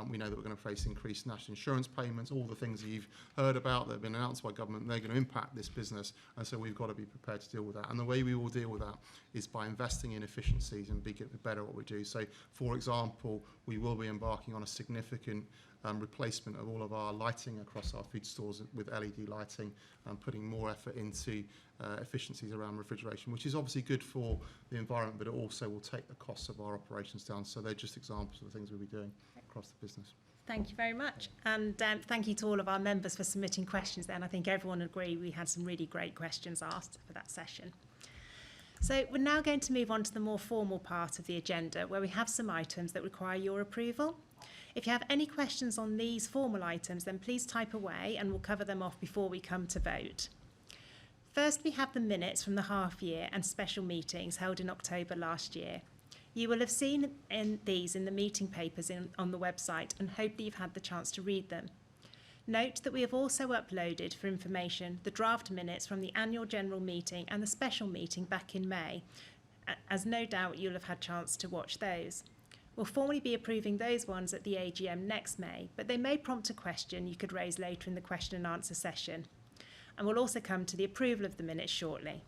We know that we're going to face increased national insurance payments. All the things that you've heard about that have been announced by government, they're going to impact this business, and so we've got to be prepared to deal with that. And the way we will deal with that is by investing in efficiencies and be better at what we do. So, for example, we will be embarking on a significant replacement of all of our lighting across our food stores with LED lighting, and putting more effort into efficiencies around refrigeration, which is obviously good for the environment, but it also will take the costs of our operations down. So they're just examples of the things we'll be doing across the business. Thank you very much. And thank you to all of our members for submitting questions then. I think everyone agreed we had some really great questions asked for that session. So we're now going to move on to the more formal part of the agenda, where we have some items that require your approval. If you have any questions on these formal items, then please type away and we'll cover them off before we come to vote. First, we have the minutes from the half year and special meetings held in October last year. You will have seen these in the meeting papers on the website, and hope that you've had the chance to read them. Note that we have also uploaded for information the draft minutes from the annual general meeting and the special meeting back in May, as no doubt you'll have had a chance to watch those. We'll formally be approving those ones at the AGM next May, but they may prompt a question you could raise later in the question and answer session. And we'll also come to the approval of the minutes shortly.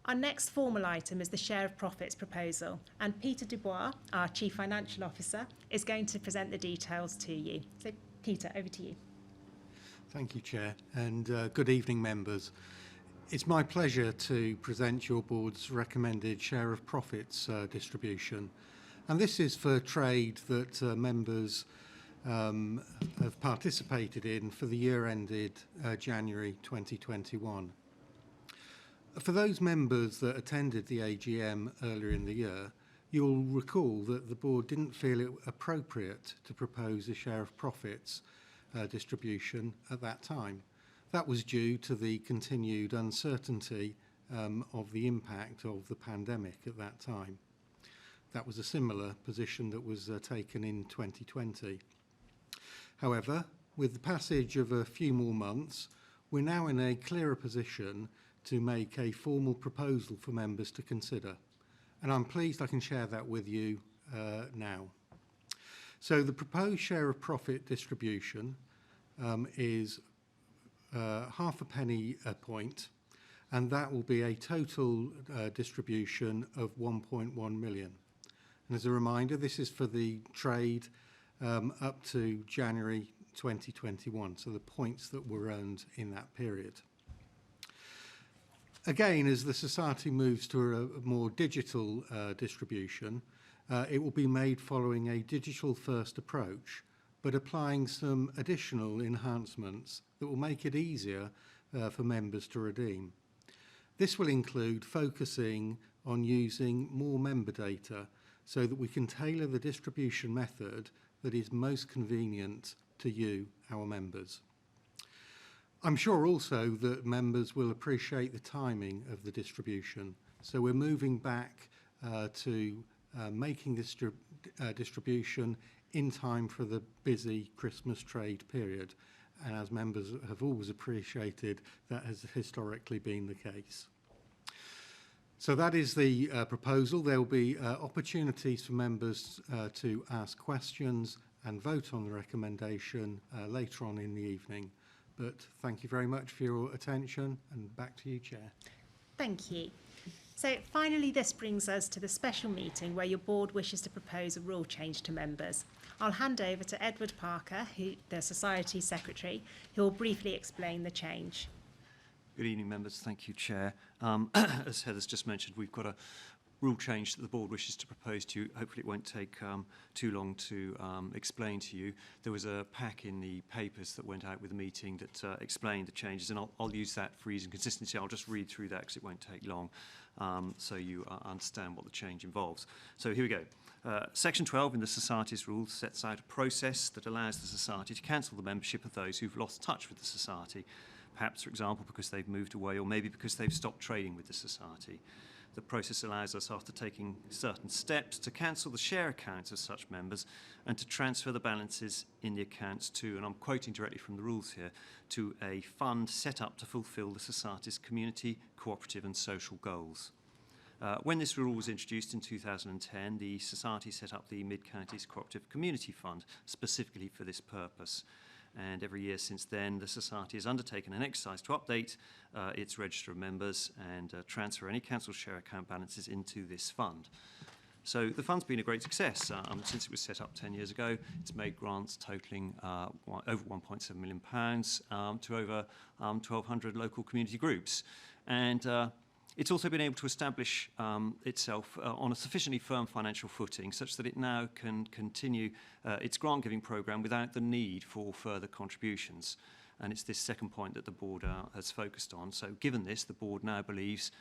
Our next formal item is the share of profits proposal, and Peter Dubois, our Chief Financial Officer, is going to present the details to you. So, Peter, over to you. Thank you, Chair, and good evening, members. It's my pleasure to present your board's recommended share of profits distribution, and this is for trade that members have participated in for the year ended January 2021. For those members that attended the AGM earlier in the year, you'll recall that the board didn't feel it appropriate to propose a share of profits distribution at that time. That was due to the continued uncertainty of the impact of the pandemic at that time. That was a similar position that was taken in 2020. However, with the passage of a few more months, we're now in a clearer position to make a formal proposal for members to consider. And I'm pleased I can share that with you now. So the proposed share of profit distribution is half a penny a point, and that will be a total distribution of 1.1 million. And as a reminder, this is for the trade up to January 2021, so the points that were earned in that period. Again, as the society moves to a more digital distribution, it will be made following a digital-first approach, but applying some additional enhancements that will make it easier for members to redeem. This will include focusing on using more member data so that we can tailor the distribution method that is most convenient to you, our members. I'm sure also that members will appreciate the timing of the distribution. So we're moving back to making this distribution in time for the busy Christmas trade period. And as members have always appreciated, that has historically been the case. So that is the proposal. There will be opportunities for members to ask questions and vote on the recommendation later on in the evening. But thank you very much for your attention, and back to you, Chair. Thank you. So finally, this brings us to the special meeting where your board wishes to propose a rule change to members. I'll hand over to Edward Parker, the Society Secretary, who will briefly explain the change. Good evening, members. Thank you, Chair. As Heather's just mentioned, we've got a rule change that the board wishes to propose to you. Hopefully it won't take too long to explain to you. There was a pack in the papers that went out with the meeting that explained the changes, and I'll use that for ease and consistency. I'll just read through that because it won't take long, so you understand what the change involves. So here we go. Section 12 in the Society's rules sets out a process that allows the Society to cancel the membership of those who've lost touch with the Society, perhaps, for example, because they've moved away or maybe because they've stopped trading with the Society. The process allows us, after taking certain steps, to cancel the share accounts of such members and to transfer the balances in the accounts to, and I'm quoting directly from the rules here, to a fund set up to fulfil the Society's community, cooperative and social goals. When this rule was introduced in 2010, the Society set up the Mid-Counties Cooperative Community Fund specifically for this purpose. And every year since then, the Society has undertaken an exercise to update its register of members and transfer any cancelled share account balances into this fund. So the fund's been a great success. Since it was set up 10 years ago, it's made grants totalling over £1.7 million to over 1,200 local community groups. And it's also been able to establish itself on a sufficiently firm financial footing such that it now can continue its grant-giving programme without the need for further contributions. And it's this second point that the board has focused on. So given this, the board now believes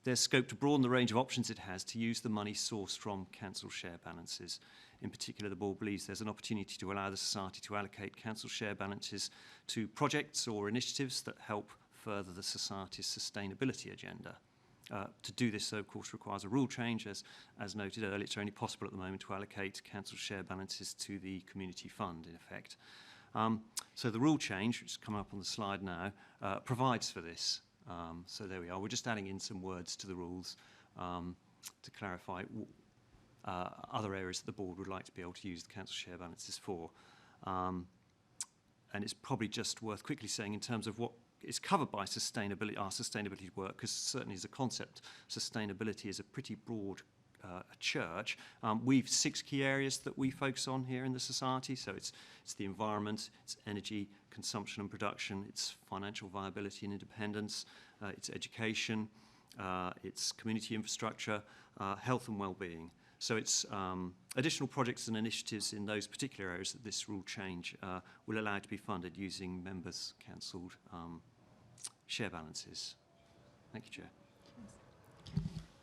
there's scope to broaden the range of options it has to use the money sourced from cancelled share balances. In particular, the board believes there's an opportunity to allow the Society to allocate cancelled share balances to projects or initiatives that help further the Society's sustainability agenda. To do this, though, of course, requires a rule change. As noted earlier, it's only possible at the moment to allocate cancelled share balances to the community fund, in effect. So the rule change, which is coming up on the slide now, provides for this. So there we are. We're just adding in some words to the rules to clarify other areas that the board would like to be able to use the cancelled share balances for. And it's probably just worth quickly saying in terms of what is covered by sustainability, our sustainability work, because certainly as a concept, sustainability is a pretty broad church. We've 6 key areas that we focus on here in the Society. So it's the environment, it's energy, consumption and production, it's financial viability and independence, it's education, it's community infrastructure, health and well-being. So it's additional projects and initiatives in those particular areas that this rule change will allow to be funded using members' cancelled share balances. Thank you, Chair.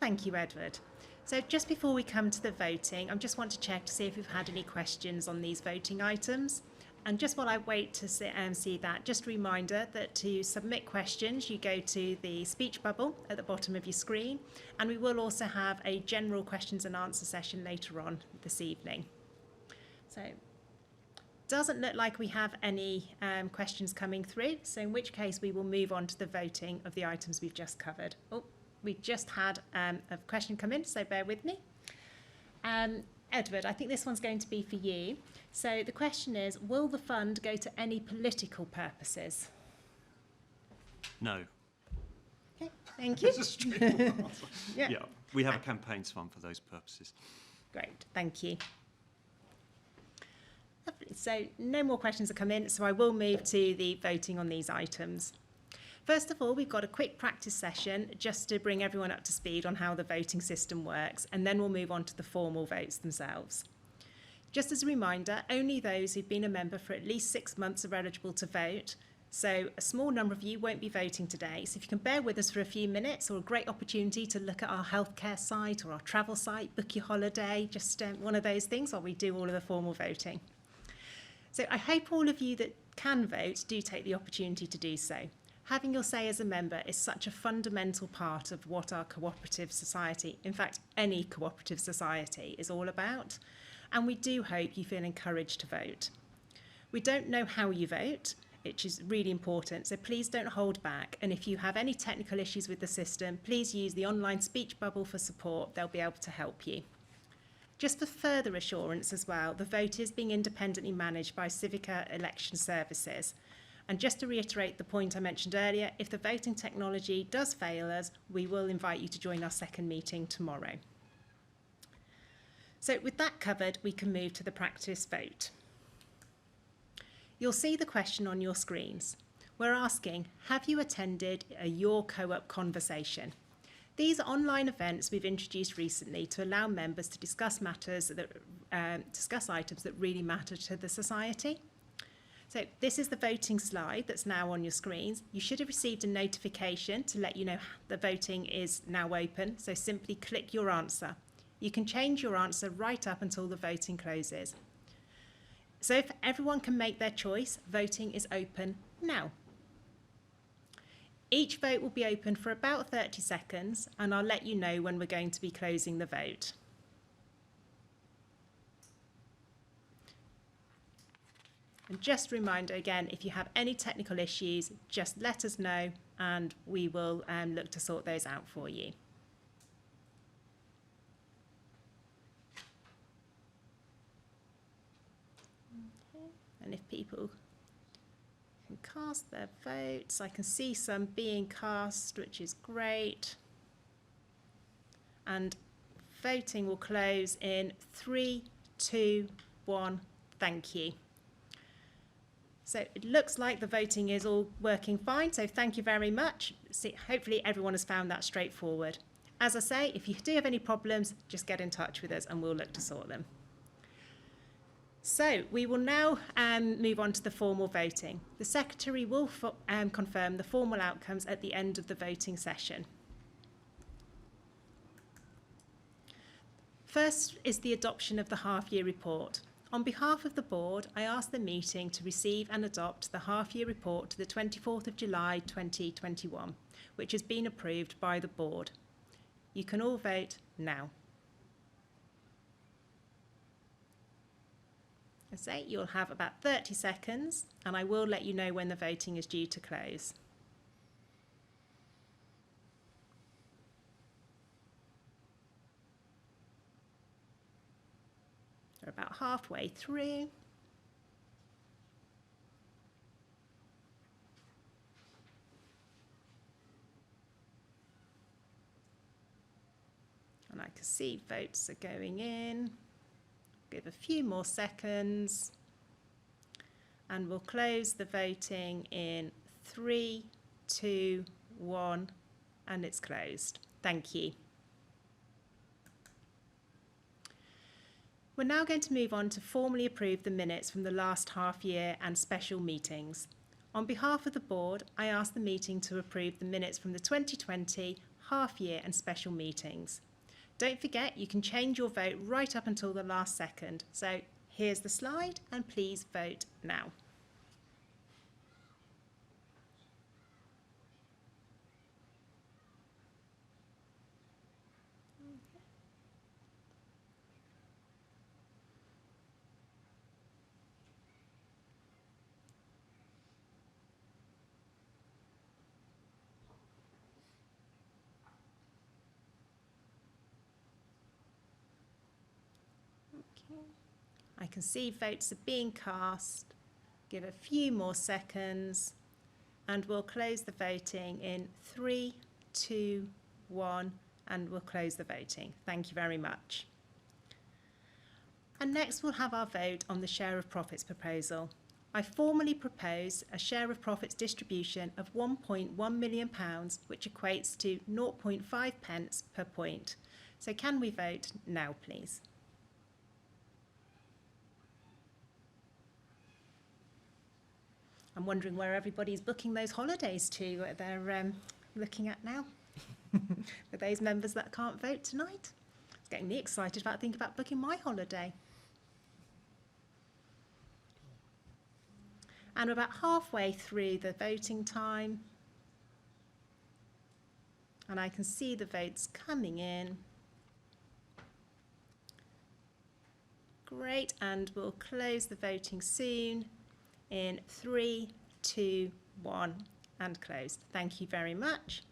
Thank you, Edward. So just before we come to the voting, I just want to check to see if we've had any questions on these voting items. And just while I wait to see that, just a reminder that to submit questions, you go to the speech bubble at the bottom of your screen. And we will also have a general questions and answer session later on this evening. So doesn't look like we have any questions coming through. So in which case we will move on to the voting of the items we've just covered. Oh, we just had a question come in, so bear with me. Edward, I think this one's going to be for you. So the question is, will the fund go to any political purposes? No. Okay, thank you. It's a straightforward answer. Yeah. Yeah, we have a campaigns fund for those purposes. Great, thank you. Lovely. So no more questions have come in, so I will move to the voting on these items. First of all, we've got a quick practice session just to bring everyone up to speed on how the voting system works, and then we'll move on to the formal votes themselves. Just as a reminder, only those who've been a member for at least 6 months are eligible to vote. So a small number of you won't be voting today. So if you can bear with us for a few minutes, or a great opportunity to look at our healthcare site or our travel site, book your holiday, just one of those things while we do all of the formal voting. So I hope all of you that can vote do take the opportunity to do so. Having your say as a member is such a fundamental part of what our cooperative society, in fact, any cooperative society, is all about. And we do hope you feel encouraged to vote. We don't know how you vote, which is really important. So please don't hold back. And if you have any technical issues with the system, please use the online speech bubble for support. They'll be able to help you. Just for further assurance as well, the vote is being independently managed by Civica Election Services. And just to reiterate the point I mentioned earlier, if the voting technology does fail us, we will invite you to join our second meeting tomorrow. So with that covered, we can move to the practice vote. You'll see the question on your screens. We're asking, have you attended a Your Co-op conversation? These are online events we've introduced recently to allow members to discuss items that really matter to the society. So this is the voting slide that's now on your screens. You should have received a notification to let you know the voting is now open, so simply click your answer. You can change your answer right up until the voting closes. So if everyone can make their choice, voting is open now. Each vote will be open for about 30 seconds, and I'll let you know when we're going to be closing the vote. And just a reminder again, if you have any technical issues, just let us know and we will look to sort those out for you. Okay. And if people can cast their votes, I can see some being cast, which is great. And voting will close in 3, 2, 1. Thank you. So it looks like the voting is all working fine, so thank you very much. Hopefully everyone has found that straightforward. As I say, if you do have any problems, just get in touch with us and we'll look to sort them. So we will now move on to the formal voting. The Secretary will confirm the formal outcomes at the end of the voting session. First is the adoption of the half-year report. On behalf of the board, I ask the meeting to receive and adopt the half-year report to the 24th of July 2021, which has been approved by the board. You can all vote now. As I say, you'll have about 30 seconds, and I will let you know when the voting is due to close. We're about halfway through. And I can see votes are going in. Give a few more seconds. And we'll close the voting in 3, 2, 1, and it's closed. Thank you. We're now going to move on to formally approve the minutes from the last half year and special meetings. On behalf of the board, I ask the meeting to approve the minutes from the 2020 half year and special meetings. Don't forget, you can change your vote right up until the last second. So here's the slide and please vote now. I can see votes are being cast. Give a few more seconds and we'll close the voting in 3, 2, 1 and we'll close the voting. Thank you very much. And next we'll have our vote on the share of profits proposal. I formally propose a share of profits distribution of £1.1 million, which equates to 0.5 pence per point. So can we vote now, please? I'm wondering where everybody's booking those holidays to that they're looking at now. For those members that can't vote tonight. It's getting me excited about thinking about booking my holiday. And we're about halfway through the voting time. And I can see the votes coming in. Great, and we'll close the voting soon in 3, 2, 1, and closed. Thank you very much.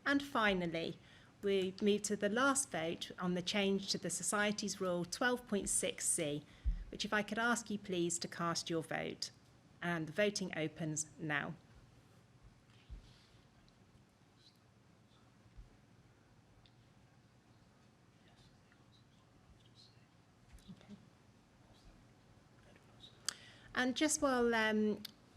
And finally, we move to the last vote on the change to the Society's Rule 12.6c, which if I could ask you please to cast your vote. And the voting opens now. And just while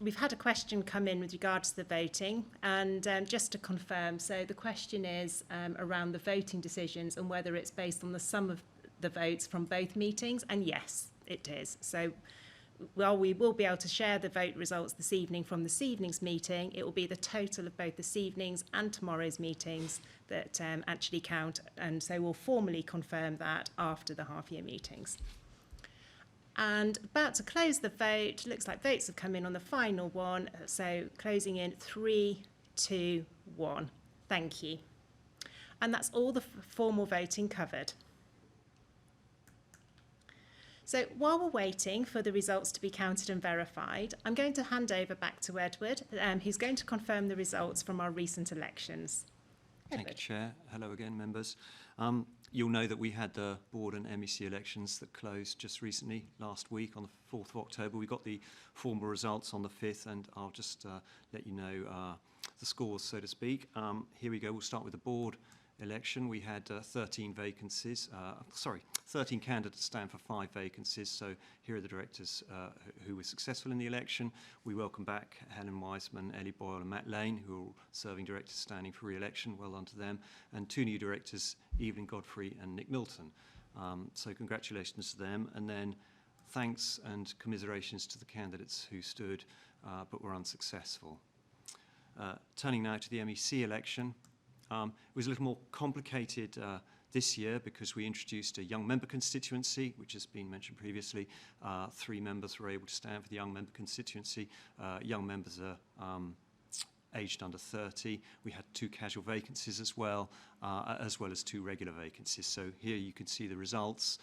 we've had a question come in with regards to the voting, and just to confirm, so the question is around the voting decisions and whether it's based on the sum of the votes from both meetings, and yes, it is. So while we will be able to share the vote results this evening from this evening's meeting, it will be the total of both this evening's and tomorrow's meetings that actually count, and so we'll formally confirm that after the half-year meetings. And about to close the vote, looks like votes have come in on the final one, so closing in 3, 2, 1. Thank you. And that's all the formal voting covered. So while we're waiting for the results to be counted and verified, I'm going to hand over back to Edward, who's going to confirm the results from our recent elections. Thank you, Chair. Hello again, members. You'll know that we had the board and MEC elections that closed just recently, last week on the 4th of October. We got the formal results on the 5th, and I'll just let you know the scores, so to speak. Here we go. We'll start with the board election. We had 13 vacancies, 13 candidates stand for 5 vacancies. So here are the directors who were successful in the election. We welcome back Helen Wiseman, Ellie Boyle and Matt Lane, who are serving directors standing for re-election. Well done to them. And 2 new directors, Evelyn Godfrey and Nick Milton. So congratulations to them. And then thanks and commiserations to the candidates who stood but were unsuccessful. Turning now to the MEC election. It was a little more complicated this year because we introduced a young member constituency, which has been mentioned previously. 3 members were able to stand for the young member constituency. Young members are aged under 30. We had 2 casual vacancies as well as 2 regular vacancies. So here you can see the results.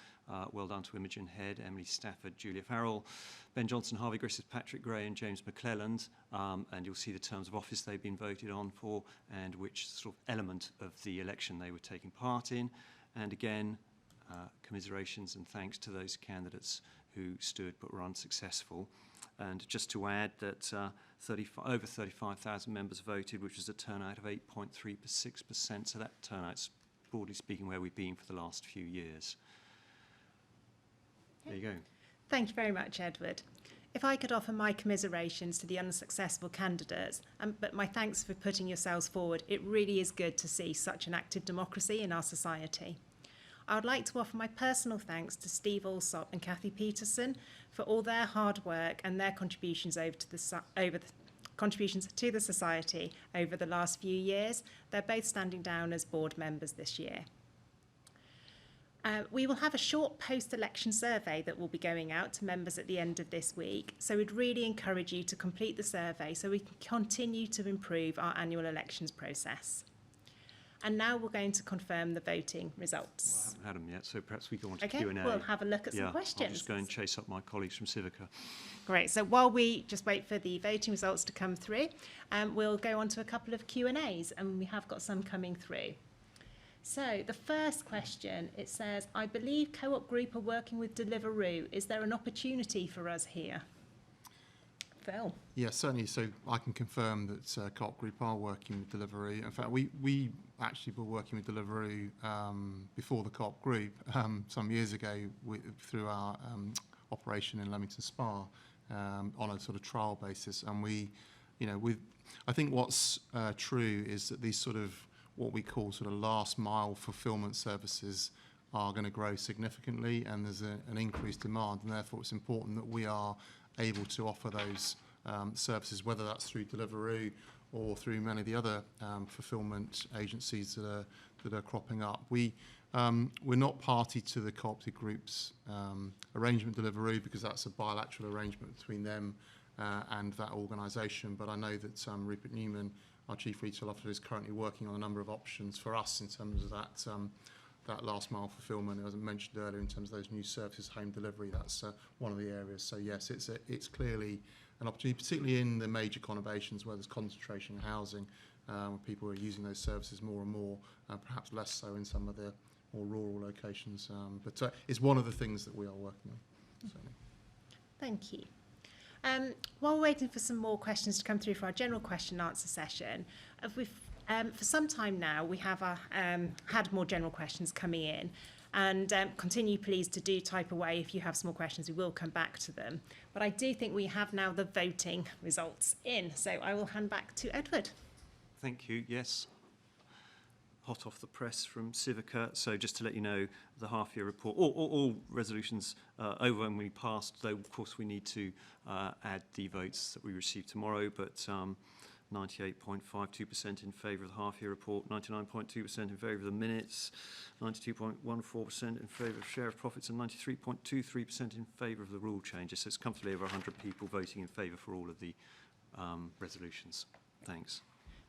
Well done to Imogen Head, Emily Stafford, Julia Farrell, Ben Johnson, Harvey Griffiths, Patrick Gray and James McClelland. And you'll see the terms of office they've been voted on for and which sort of element of the election they were taking part in. And again, commiserations and thanks to those candidates who stood but were unsuccessful. And just to add that over 35,000 members voted, which was a turnout of 8.36%. So that turnout's, broadly speaking, where we've been for the last few years. There you go. Thank you very much, Edward. If I could offer my commiserations to the unsuccessful candidates, but my thanks for putting yourselves forward. It really is good to see such an active democracy in our society. I would like to offer my personal thanks to Steve Alsop and Kathy Peterson for all their hard work and their contributions contributions to the society over the last few years. They're both standing down as board members this year. We will have a short post-election survey that will be going out to members at the end of this week, so we'd really encourage you to complete the survey so we can continue to improve our annual elections process. And now we're going to confirm the voting results. Well, I haven't had them yet, so perhaps we go on to Okay, Q&A. we'll have a look at some questions. I'll just go and chase up my colleagues from Civica. Great, so while we just wait for the voting results to come through, we'll go on to a couple of Q&As, and we have got some coming through. So the first question, it says, I believe Co-op Group are working with Deliveroo. Is there an opportunity for us here? Phil? Yes, certainly. So I can confirm that Co-op Group are working with Deliveroo. In fact, we actually were working with Deliveroo before the Co-op Group some years ago through our operation in Leamington Spa on a sort of trial basis. And I think what's true is that these sort of what we call sort of last mile fulfillment services are going to grow significantly, and there's an increased demand, and therefore it's important that we are able to offer those services, whether that's through Deliveroo or through many of the other fulfillment agencies that are cropping up. We're not party to the Co-operative Group's arrangement Deliveroo because that's a bilateral arrangement between them and that organisation. But I know that Rupert Newman, our Chief Retail Officer, is currently working on a number of options for us in terms of that last mile fulfillment. As I mentioned earlier, in terms of those new services, home delivery, that's one of the areas. So yes, it's clearly an opportunity, particularly in the major conurbations where there's concentration of housing, where people are using those services more and more, perhaps less so in some of the more rural locations. But it's one of the things that we are working on. Certainly. Thank you. While we're waiting for some more questions to come through for our general question and answer session, for some time now we have had more general questions coming in, and continue please to do type away if you have some more questions. We will come back to them. But I do think we have now the voting results in, so I will hand back to Edward. Thank you. Yes. Hot off the press from Civica. So just to let you know, the half-year report, all resolutions overwhelmingly passed, though of course we need to add the votes that we receive tomorrow, but 98.52% in favour of the half-year report, 99.2% in favour of the minutes, 92.14% in favour of share of profits, and 93.23% in favour of the rule changes. So it's comfortably over 100 people voting in favour for all of the resolutions. Thanks.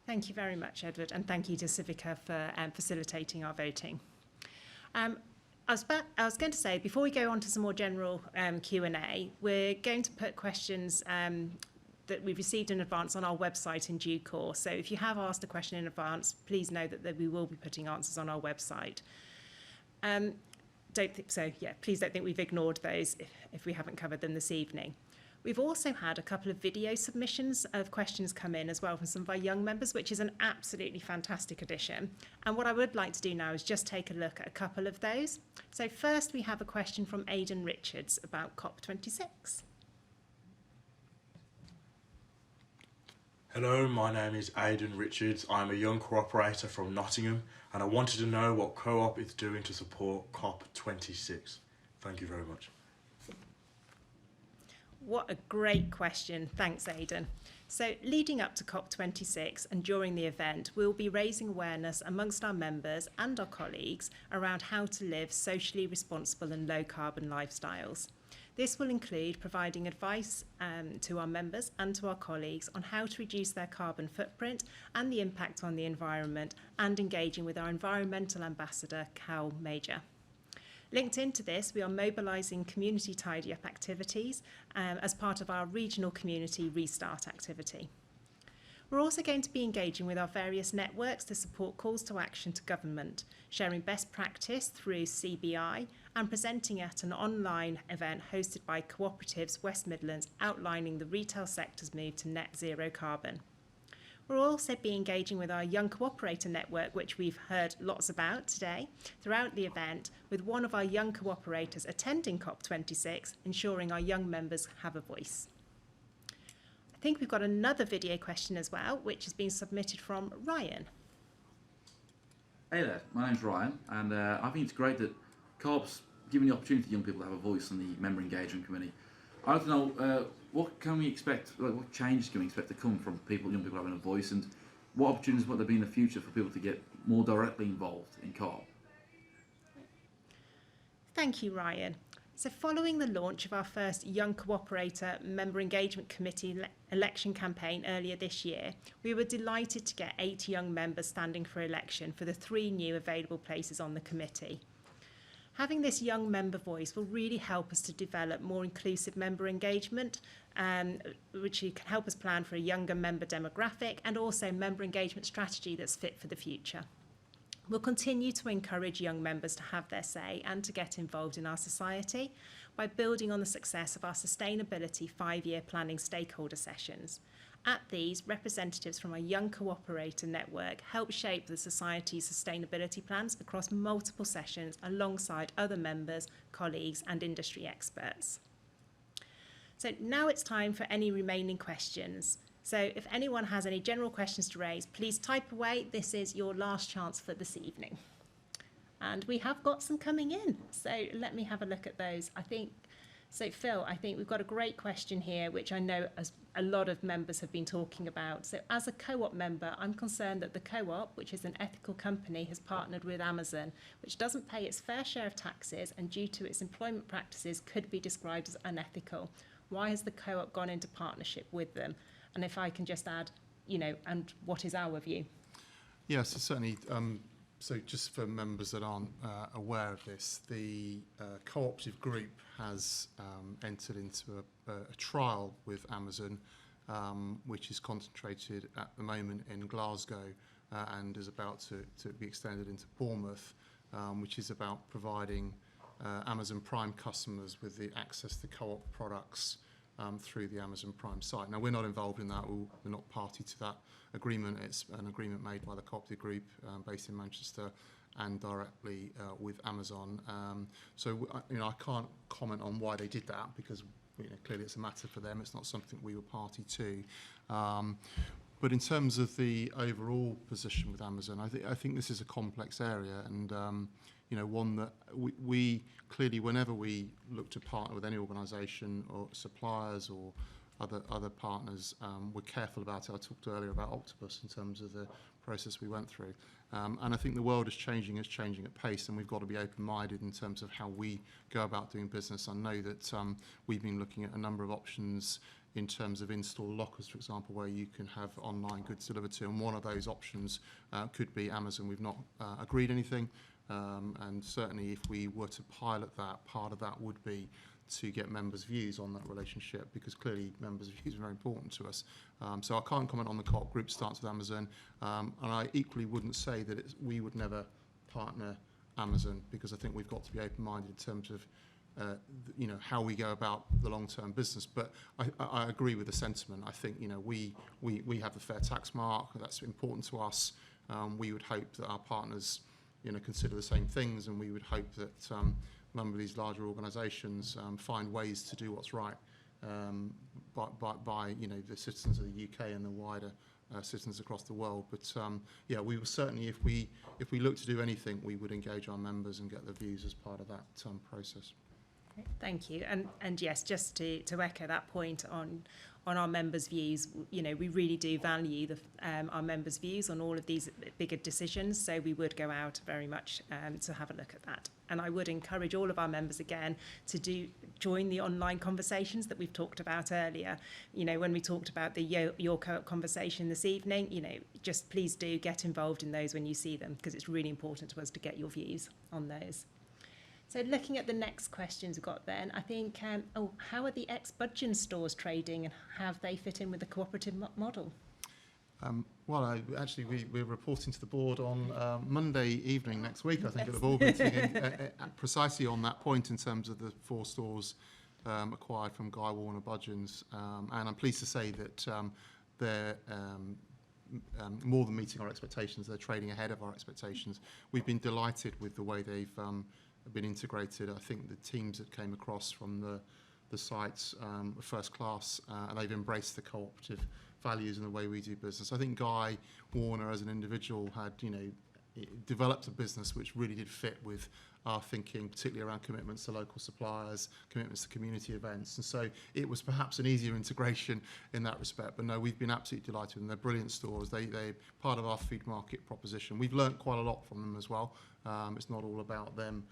Thank you very much, Edward, and thank you to Civica for facilitating our voting. I was going to say, before we go on to some more general Q&A, we're going to put questions that we've received in advance on our website in due course. So if you have asked a question in advance, please know that we will be putting answers on our website. Please don't think we've ignored those if we haven't covered them this evening. We've also had a couple of video submissions of questions come in as well from some of our young members, which is an absolutely fantastic addition. And what I would like to do now is just take a look at a couple of those. So first we have a question from Aidan Richards about COP26. Hello, my name is Aidan Richards. I'm a young co-operator from Nottingham, and I wanted to know what Co-op is doing to support COP26. Thank you very much. What a great question. Thanks, Aidan. So leading up to COP26 and during the event, we'll be raising awareness amongst our members and our colleagues around how to live socially responsible and low carbon lifestyles. This will include providing advice to our members and to our colleagues on how to reduce their carbon footprint and the impact on the environment, and engaging with our environmental ambassador, Cal Major. Linked into this, we are mobilising community tidy-up activities as part of our regional community restart activity. We're also going to be engaging with our various networks to support calls to action to government, sharing best practice through CBI and presenting at an online event hosted by Co-operatives West Midlands, outlining the retail sector's move to net zero carbon. We'll also be engaging with our Young Co-operator network, which we've heard lots about today, throughout the event, with one of our young co-operators attending COP26, ensuring our young members have a voice. I think we've got another video question as well, which has been submitted from Ryan. Hey there, my name's Ryan, and I think it's great that Co-op's giving the opportunity to young people to have a voice on the member engagement committee. I'd like to know what can we expect, what changes can we expect to come from young people having a voice, and what opportunities might there be in the future for people to get more directly involved in Co-op? Thank you, Ryan. So following the launch of our first Young Co-operator Member Engagement Committee election campaign earlier this year, we were delighted to get 8 young members standing for election for the 3 new available places on the committee. Having this young member voice will really help us to develop more inclusive member engagement, which can help us plan for a younger member demographic and also member engagement strategy that's fit for the future. We'll continue to encourage young members to have their say and to get involved in our society by building on the success of our sustainability 5-year planning stakeholder sessions. At these, representatives from our Young Co-operator network help shape the society's sustainability plans across multiple sessions alongside other members, colleagues and industry experts. So now it's time for any remaining questions. So if anyone has any general questions to raise, please type away. This is your last chance for this evening. And we have got some coming in, so let me have a look at those. So Phil, I think we've got a great question here, which I know a lot of members have been talking about. So as a Co-op member, I'm concerned that the Co-op, which is an ethical company, has partnered with Amazon, which doesn't pay its fair share of taxes and due to its employment practices could be described as unethical. Why has the Co-op gone into partnership with them? And if I can just add, and what is our view? Yes, certainly So just for members that aren't aware of this, the Co-operative group has entered into a trial with Amazon, which is concentrated at the moment in Glasgow and is about to be extended into Bournemouth, which is about providing Amazon Prime customers with the access to Co-op products through the Amazon Prime site. Now, we're not involved in that. We're not party to that agreement. It's an agreement made by the Co-operative group based in Manchester and directly with Amazon. So, I can't comment on why they did that because clearly it's a matter for them. It's not something we were party to. But in terms of the overall position with Amazon, I think this is a complex area and one that we clearly, whenever we look to partner with any organisation or suppliers or other partners, we're careful about it. I talked earlier about Octopus in terms of the process we went through. And I think the world is changing at pace, and we've got to be open-minded in terms of how we go about doing business. I know that we've been looking at a number of options in terms of in-store lockers, for example, where you can have online goods delivered to, and one of those options could be Amazon. We've not agreed anything. And certainly if we were to pilot that, part of that would be to get members' views on that relationship, because clearly members' views are very important to us. So I can't comment on the Co-op group stance with Amazon, and I equally wouldn't say that we would never partner Amazon, because I think we've got to be open-minded in terms of how we go about the long-term business. But I agree with the sentiment. I think we have the fair tax mark. That's important to us. We would hope that our partners consider the same things, and we would hope that a number of these larger organisations find ways to do what's right by the citizens of the UK and the wider citizens across the world. But we will certainly, if we look to do anything, we would engage our members and get their views as part of that process. Thank you. And yes, just to echo that point on our members' views, we really do value our members' views on all of these bigger decisions. So we would go out very much to have a look at that. And I would encourage all of our members again to join the online conversations that we've talked about earlier. When we talked about the Your Co-op conversation this evening, just please do get involved in those when you see them, because it's really important to us to get your views on those. So looking at the next questions we've got then, I think, how are the ex-Budgeon stores trading and have they fit in with the cooperative model? We're reporting to the board on Monday evening next week, I think, at the board meeting, precisely on that point in terms of the 4 stores acquired from Guy Warner Budgeons. And I'm pleased to say that they're more than meeting our expectations. They're trading ahead of our expectations. We've been delighted with the way they've been integrated. I think the teams that came across from the sites are first class, and they've embraced the cooperative values and the way we do business. I think Guy Warner as an individual had developed a business which really did fit with our thinking, particularly around commitments to local suppliers, commitments to community events. And so it was perhaps an easier integration in that respect. But no, we've been absolutely delighted, and they're brilliant stores. They're part of our food market proposition. We've learnt quite a lot from them as well. It's not all about them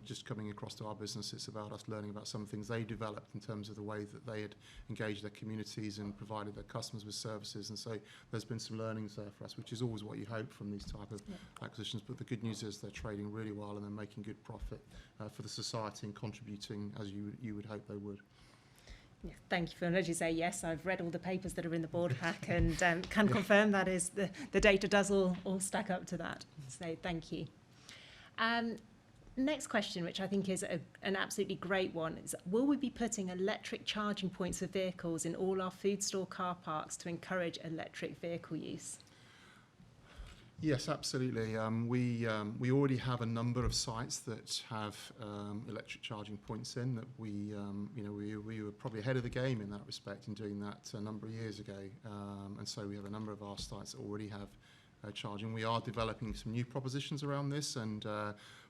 just coming across to our business. It's about us learning about some things they developed in terms of the way that they had engaged their communities and provided their customers with services. And so there's been some learnings there for us, which is always what you hope from these type of acquisitions. But the good news is they're trading really well and they're making good profit for the society and contributing as you would hope they would. Yeah, thank you, Phil. As you say, yes, I've read all the papers that are in the board pack and can confirm that is the data does all stack up to that. So thank you. Next question, which I think is an absolutely great one, is will we be putting electric charging points for vehicles in all our food store car parks to encourage electric vehicle use? Yes, absolutely. We already have a number of sites that have electric charging points in that we were probably ahead of the game in that respect in doing that a number of years ago. And so we have a number of our sites that already have charging. We are developing some new propositions around this, and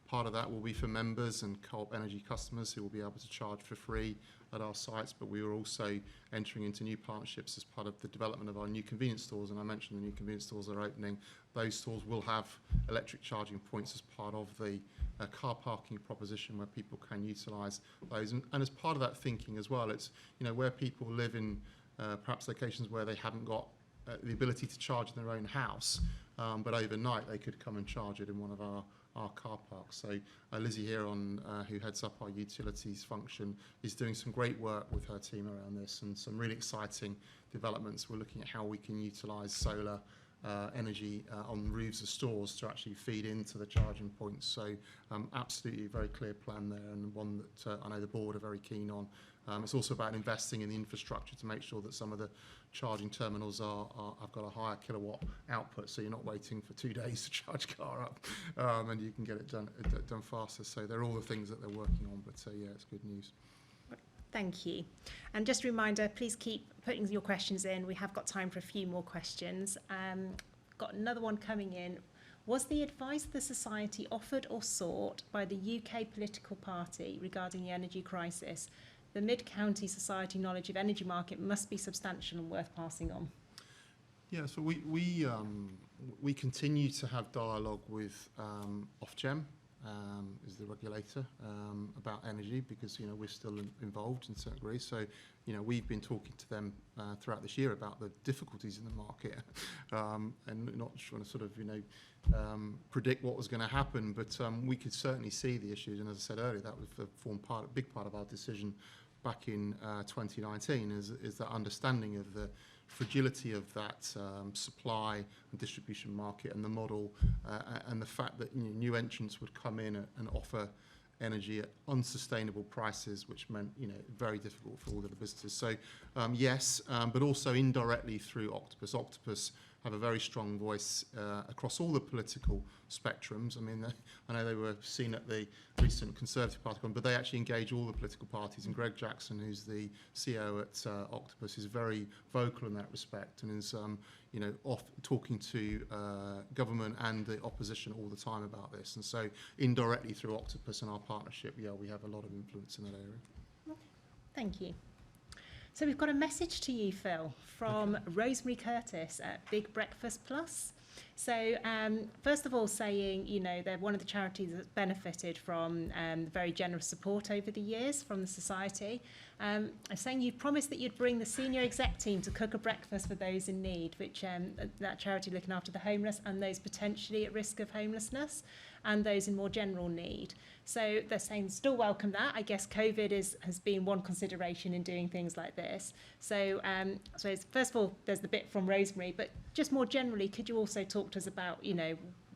part of that will be for members and Co-op Energy customers who will be able to charge for free at our sites, but we are also entering into new partnerships as part of the development of our new convenience stores, and I mentioned the new convenience stores that are opening. Those stores will have electric charging points as part of the car parking proposition where people can utilise those. And as part of that thinking as well, it's where people live in perhaps locations where they haven't got the ability to charge in their own house. but overnight they could come and charge it in one of our car parks. So Lizzie here, who heads up our utilities function, is doing some great work with her team around this, and some really exciting developments. We're looking at how we can utilise solar energy on roofs of stores to actually feed into the charging points. So absolutely a very clear plan there, and one that I know the board are very keen on. It's also about investing in the infrastructure to make sure that some of the charging terminals have got a higher kilowatt output, so you're not waiting for 2 days to charge a car up, and you can get it done faster. So they're all the things that they're working on, but yeah, it's good news. Thank you. And just a reminder, please keep putting your questions in. We have got time for a few more questions. Got another one coming in. Was the advice the Society offered or sought by the UK political party regarding the energy crisis? The Mid-County Society knowledge of energy market must be substantial and worth passing on. Yeah, so we continue to have dialogue with Ofgem, is the regulator, about energy, because we're still involved in certain degree. So we've been talking to them throughout this year about the difficulties in the market, and not trying to sort of predict what was going to happen, but we could certainly see the issues. And as I said earlier, that was a big part of our decision back in 2019, is that understanding of the fragility of that supply and distribution market, and the model, and the fact that new entrants would come in and offer energy at unsustainable prices, which meant very difficult for all of the businesses. So yes, but also indirectly through Octopus. Octopus have a very strong voice across all the political spectrums. I mean, I know they were seen at the recent Conservative Party, but they actually engage all the political parties. And Greg Jackson, who's the CEO at Octopus, is very vocal in that respect, and is off talking to government and the opposition all the time about this. And so indirectly through Octopus and our partnership, yeah, we have a lot of influence in that area. Thank you. So we've got a message to you, Phil, from Rosemary Curtis at Big Breakfast Plus. So first of all, saying, they're one of the charities that's benefited from very generous support over the years from the Society. Saying you promised that you'd bring the senior exec team to cook a breakfast for those in need, which that charity looking after the homeless and those potentially at risk of homelessness and those in more general need. So they're saying still welcome that. I guess COVID has been one consideration in doing things like this. So so first of all, there's the bit from Rosemary, but just more generally, could you also talk to us about,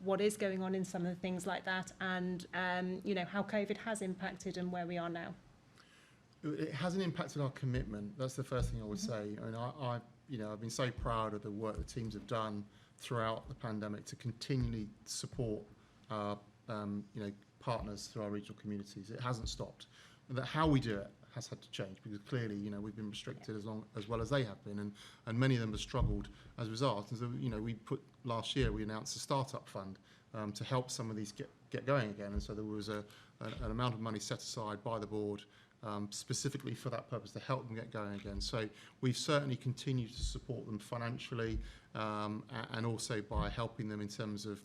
what is going on in some of the things like that, and, how COVID has impacted and where we are now? It hasn't impacted our commitment. That's the first thing I would say. I mean, I've been so proud of the work the teams have done throughout the pandemic to continually support our, partners through our regional communities. It hasn't stopped. That how we do it has had to change, because clearly, we've been restricted as well as they have been, and many of them have struggled as a result. And so, last year we announced a startup fund to help some of these get going again. And so there was an amount of money set aside by the board specifically for that purpose, to help them get going again. So we've certainly continued to support them financially, and also by helping them in terms of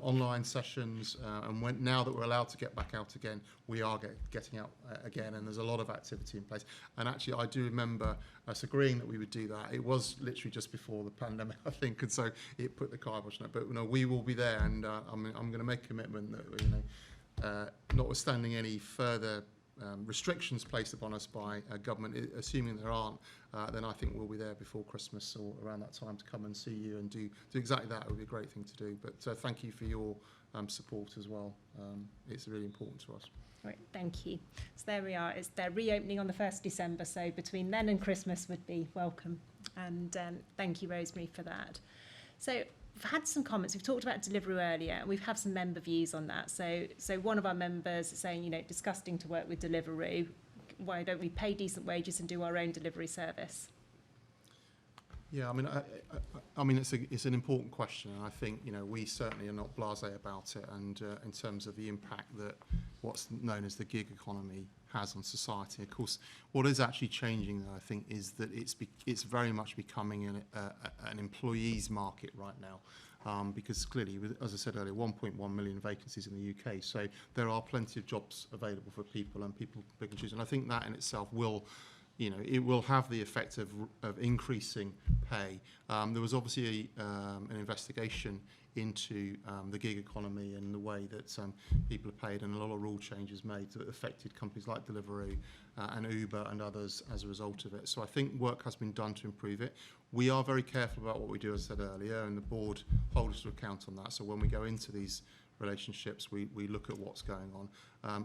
online sessions, and now that we're allowed to get back out again, we are getting out again, and there's a lot of activity in place. And actually, I do remember us agreeing that we would do that. It was literally just before the pandemic, I think, and so it put the kibosh on it. But we will be there, and I'm going to make a commitment that notwithstanding any further restrictions placed upon us by government, assuming there aren't, then I think we'll be there before Christmas or around that time to come and see you and do exactly that. It would be a great thing to do. But thank you for your support as well. It's really important to us. Right, thank you. So there we are. They're reopening on the 1st December, so between then and Christmas would be welcome. And thank you, Rosemary, for that. So we've had some comments. We've talked about Deliveroo earlier, and we've had some member views on that. So one of our members is saying, disgusting to work with Deliveroo. Why don't we pay decent wages and do our own delivery service? Yeah, I mean, it's an important question, and I think we certainly are not blasé about it. And in terms of the impact that what's known as the gig economy has on society, of course, what is actually changing, though, I think, is that it's very much becoming an employees market right now. Because clearly, as I said earlier, 1.1 million vacancies in the UK, so there are plenty of jobs available for people, and people pick and choose. And I think that in itself will, it will have the effect of increasing pay. There was obviously an investigation into the gig economy and the way that people are paid, and a lot of rule changes made that affected companies like Deliveroo and Uber and others as a result of it. So I think work has been done to improve it. We are very careful about what we do, as I said earlier, and the board holds us to account on that. So when we go into these relationships, we look at what's going on.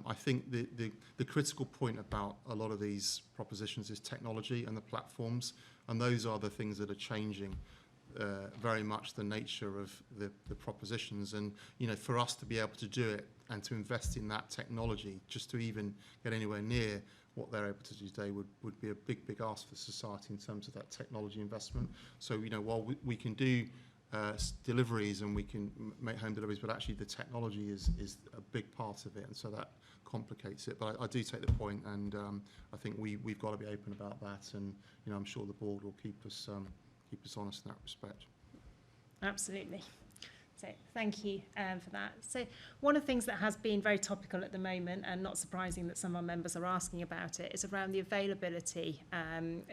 I think the critical point about a lot of these propositions is technology and the platforms, and those are the things that are changing very much the nature of the propositions. And for us to be able to do it and to invest in that technology, just to even get anywhere near what they're able to do today would be a big ask for society in terms of that technology investment. So while we can do deliveries and we can make home deliveries, but actually the technology is a big part of it, and so that complicates it. But I do take the point, and I think we've got to be open about that, and I'm sure the board will keep us honest in that respect. Absolutely. So thank you for that. So one of the things that has been very topical at the moment, and not surprising that some of our members are asking about it, is around the availability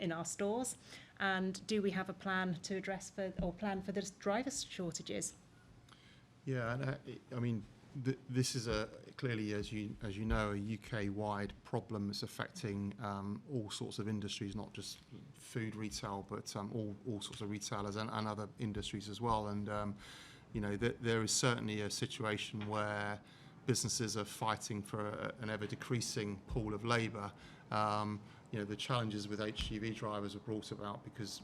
in our stores. And do we have a plan to address plan for the driver shortages? Yeah, and this is clearly, as you know, a UK-wide problem that's affecting all sorts of industries, not just food retail, but all sorts of retailers and other industries as well. And there is certainly a situation where businesses are fighting for an ever-decreasing pool of labour. The challenges with HGV drivers were brought about because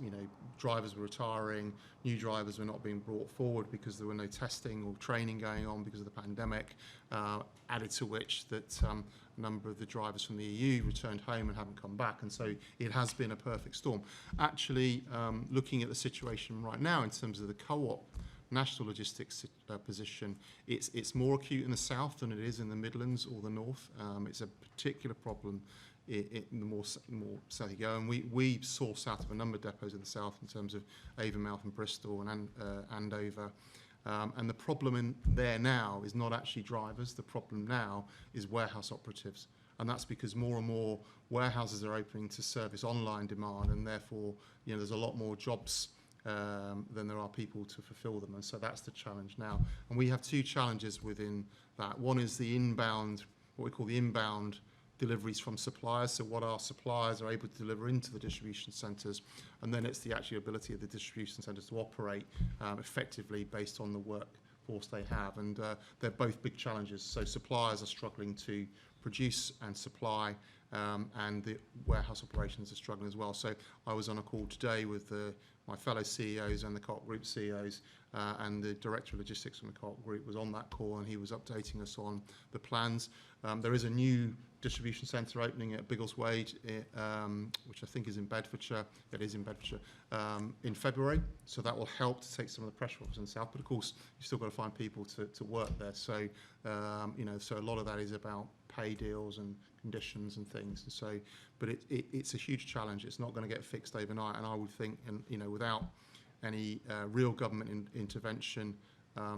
drivers were retiring, new drivers were not being brought forward because there were no testing or training going on because of the pandemic, added to which that a number of the drivers from the EU returned home and haven't come back, and so it has been a perfect storm. Actually, looking at the situation right now in terms of the Co-op national logistics position, it's more acute in the south than it is in the Midlands or the north. It's a particular problem in the more south you go, and we source out of a number of depots in the south in terms of Avonmouth and Bristol and Andover. And the problem in there now is not actually drivers. The problem now is warehouse operatives, and that's because more and more warehouses are opening to service online demand, and therefore there's a lot more jobs than there are people to fulfill them, and so that's the challenge now. And we have two challenges within that. One is the inbound, what we call the inbound deliveries from suppliers, so what our suppliers are able to deliver into the distribution centres, and then it's the actual ability of the distribution centres to operate effectively based on the workforce they have, and they're both big challenges. So suppliers are struggling to produce and supply, and the warehouse operations are struggling as well. So I was on a call today with my fellow CEOs and the Co-op Group CEOs, and the Director of Logistics from the Co-op Group was on that call, and he was updating us on the plans. There is a new distribution centre opening at Biggleswade, which I think is in Bedfordshire. It is in Bedfordshire, in February. So that will help to take some of the pressure off us in the south. But of course, you've still got to find people to work there. So, so a lot of that is about pay deals and conditions and things. And so, but it's a huge challenge. It's not going to get fixed overnight. And I would think, without any real government intervention,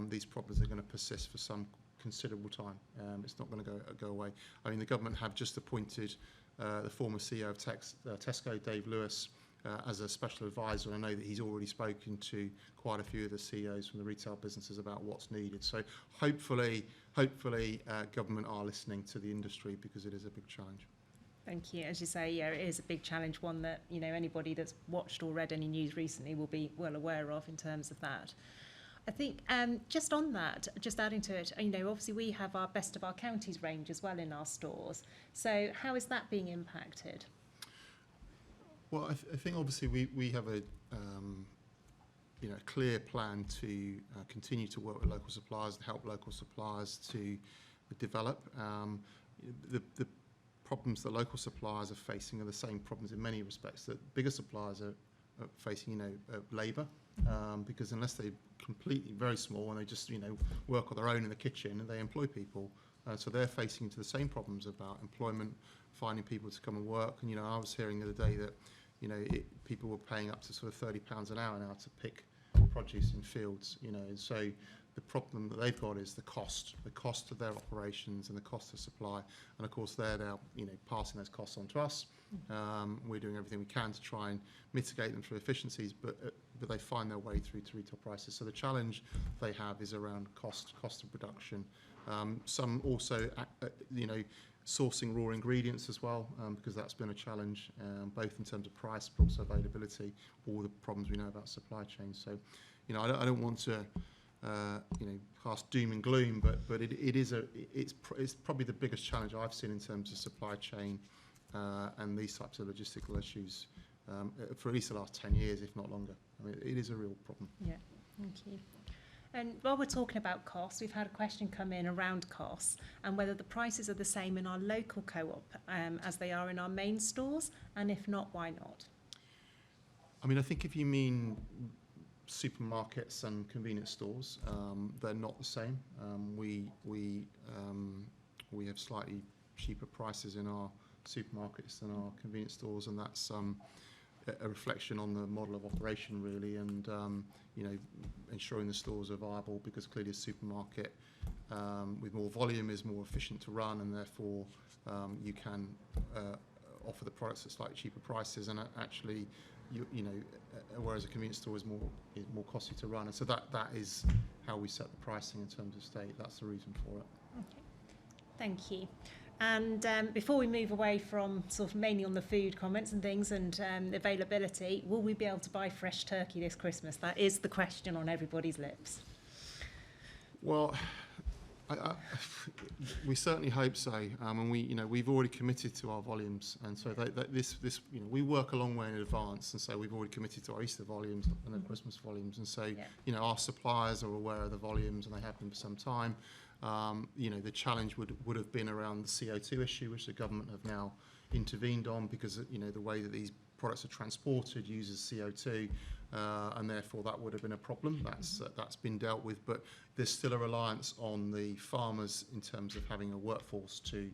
these problems are going to persist for some considerable time. It's not going to go away. I mean, the government have just appointed the former CEO of Tesco, Dave Lewis, as a special advisor, and I know that he's already spoken to quite a few of the CEOs from the retail businesses about what's needed. So hopefully government are listening to the industry, because it is a big challenge. Thank you. As you say, yeah, it is a big challenge, one that anybody that's watched or read any news recently will be well aware of in terms of that. I think just on that, just adding to it, obviously we have our Best of Our Counties range as well in our stores. So how is that being impacted? Well, I think obviously we have a clear plan to continue to work with local suppliers and help local suppliers to develop. The problems that local suppliers are facing are the same problems in many respects that bigger suppliers are facing, labour, because unless they're completely very small and they just, work on their own in the kitchen, and they employ people, so they're facing into the same problems about employment, finding people to come and work. And, I was hearing the other day that, people were paying up to sort of £30 an hour now to pick produce in fields, and so the problem that they've got is the cost of their operations and the cost of supply, and of course they're now passing those costs on to us. We're doing everything we can to try and mitigate them through efficiencies, but but they find their way through to retail prices. So the challenge they have is around cost of production. Some also, sourcing raw ingredients as well, because that's been a challenge, both in terms of price but also availability, all the problems we know about supply chain. So, I don't want to, cast doom and gloom, but it's probably the biggest challenge I've seen in terms of supply chain and these types of logistical issues for at least the last 10 years, if not longer. I mean, it is a real problem. Yeah, thank you. And while we're talking about costs, we've had a question come in around costs and whether the prices are the same in our local co-op as they are in our main stores, and if not, why not? I mean, I think if you mean supermarkets and convenience stores, they're not the same. We have slightly cheaper prices in our supermarkets than our convenience stores, and that's a reflection on the model of operation, really, and ensuring the stores are viable, because clearly a supermarket with more volume is more efficient to run, and therefore you can offer the products at slightly cheaper prices, and actually whereas a convenience store is more costly to run, and so that is how we set the pricing in terms of state. That's the reason for it. Okay, thank you. And before we move away from sort of mainly on the food comments and things and availability, will we be able to buy fresh turkey this Christmas? That is the question on everybody's lips. Well, we certainly hope so, and we've already committed to our volumes, and so we work a long way in advance, and so we've already committed to our Easter volumes and the Christmas volumes, and so our suppliers are aware of the volumes, and they have been for some time. The challenge would have been around the CO2 issue, which the government have now intervened on, because the way that these products are transported uses CO2, and therefore that would have been a problem. That's been dealt with, but there's still a reliance on the farmers in terms of having a workforce to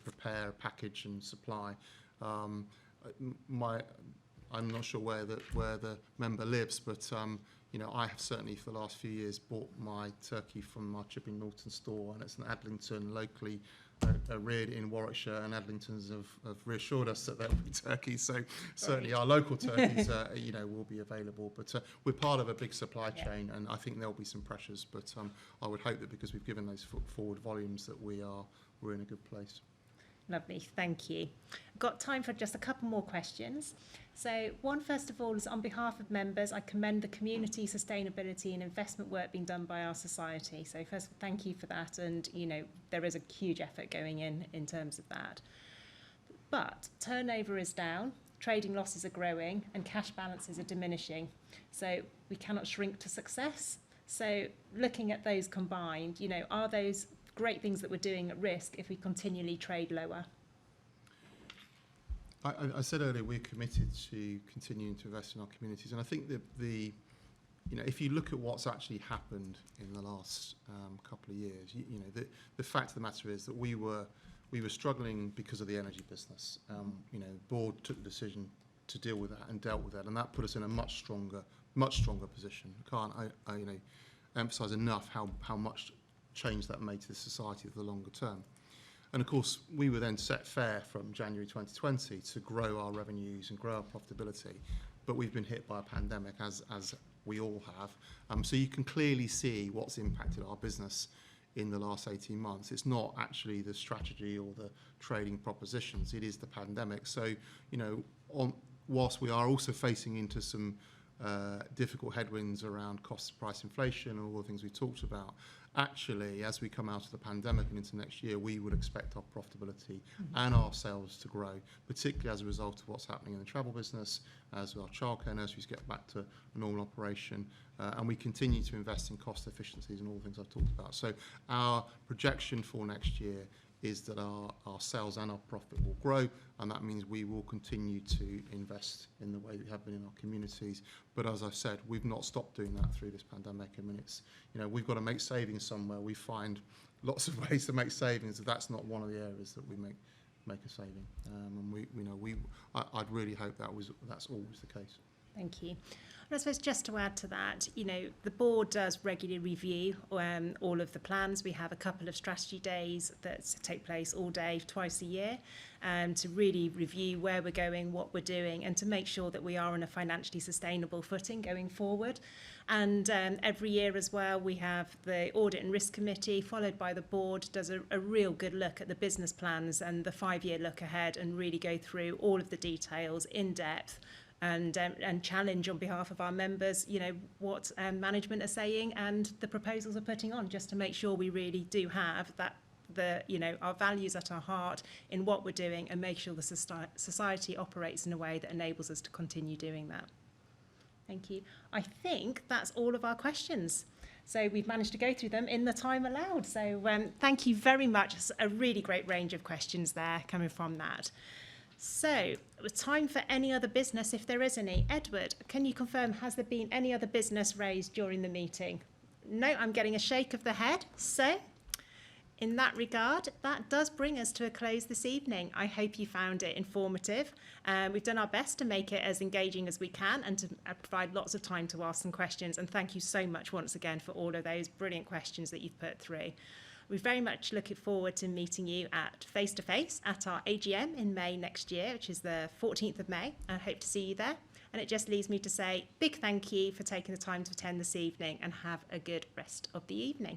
prepare, package, and supply. I'm not sure where the member lives, but I have certainly for the last few years bought my turkey from our Chipping Norton store, and it's an Adlington, locally reared in Warwickshire, and Adlingtons have reassured us that there will be turkeys. So certainly our local turkeys, will be available. But we're part of a big supply chain, and I think there'll be some pressures. But I would hope that because we've given those forward volumes, that we're in a good place. Lovely, thank you. Got time for just a couple more questions. So one, first of all, is on behalf of members, I commend the community sustainability and investment work being done by our society. So first, thank you for that. And, there is a huge effort going in terms of that. But turnover is down, trading losses are growing, and cash balances are diminishing. So we cannot shrink to success. So looking at those combined, are those great things that we're doing at risk if we continually trade lower? I said earlier we're committed to continuing to invest in our communities, and I think if you look at what's actually happened in the last couple of years, the fact of the matter is that we were struggling because of the energy business. The board took the decision to deal with that and dealt with that, and that put us in a much stronger position. I can't emphasise enough how much change that made to the society for the longer term. And of course, we were then set fair from January 2020 to grow our revenues and grow our profitability, but we've been hit by a pandemic, as we all have. So you can clearly see what's impacted our business in the last 18 months. It's not actually the strategy or the trading propositions, it is the pandemic. So, whilst we are also facing into some difficult headwinds around cost price inflation and all the things we talked about, actually, as we come out of the pandemic and into next year, we would expect our profitability and our sales to grow, particularly as a result of what's happening in the travel business, as our childcare nurseries get back to a normal operation, and we continue to invest in cost efficiencies and all the things I've talked about. So our projection for next year is that our sales and our profit will grow, and that means we will continue to invest in the way we have been in our communities. But as I've said, we've not stopped doing that through this pandemic. I mean, we've got to make savings somewhere. We find lots of ways to make savings, and that's not one of the areas that we make a saving. And I'd really hope that's always the case. Thank you. And I suppose just to add to that, you know, the board does regularly review all of the plans. We have a couple of strategy days that take place all day, twice a year, to really review where we're going, what we're doing, and to make sure that we are on a financially sustainable footing going forward. And every year as well, we have the Audit and Risk Committee, followed by the board, does a real good look at the business plans and the 5-year look ahead, and really go through all of the details in depth, and challenge on behalf of our members, you know, what management are saying and the proposals are putting on, just to make sure we really do have that, you know, our values at our heart in what we're doing, and make sure the society operates in a way that enables us to continue doing that. Thank you. I think that's all of our questions. So we've managed to go through them in the time allowed. So thank you very much. It's a really great range of questions there coming from that. So, time for any other business, if there is any. Edward, can you confirm, has there been any other business raised during the meeting? No, I'm getting a shake of the head. So, in that regard, that does bring us to a close this evening. I hope you found it informative. We've done our best to make it as engaging as we can, and to provide lots of time to ask some questions. And thank you so much once again for all of those brilliant questions that you've put through. We're very much looking forward to meeting you at face-to-face at our AGM in May next year, which is the 14th of May. I hope to see you there. And it just leaves me to say big thank you for taking the time to attend this evening, and have a good rest of the evening.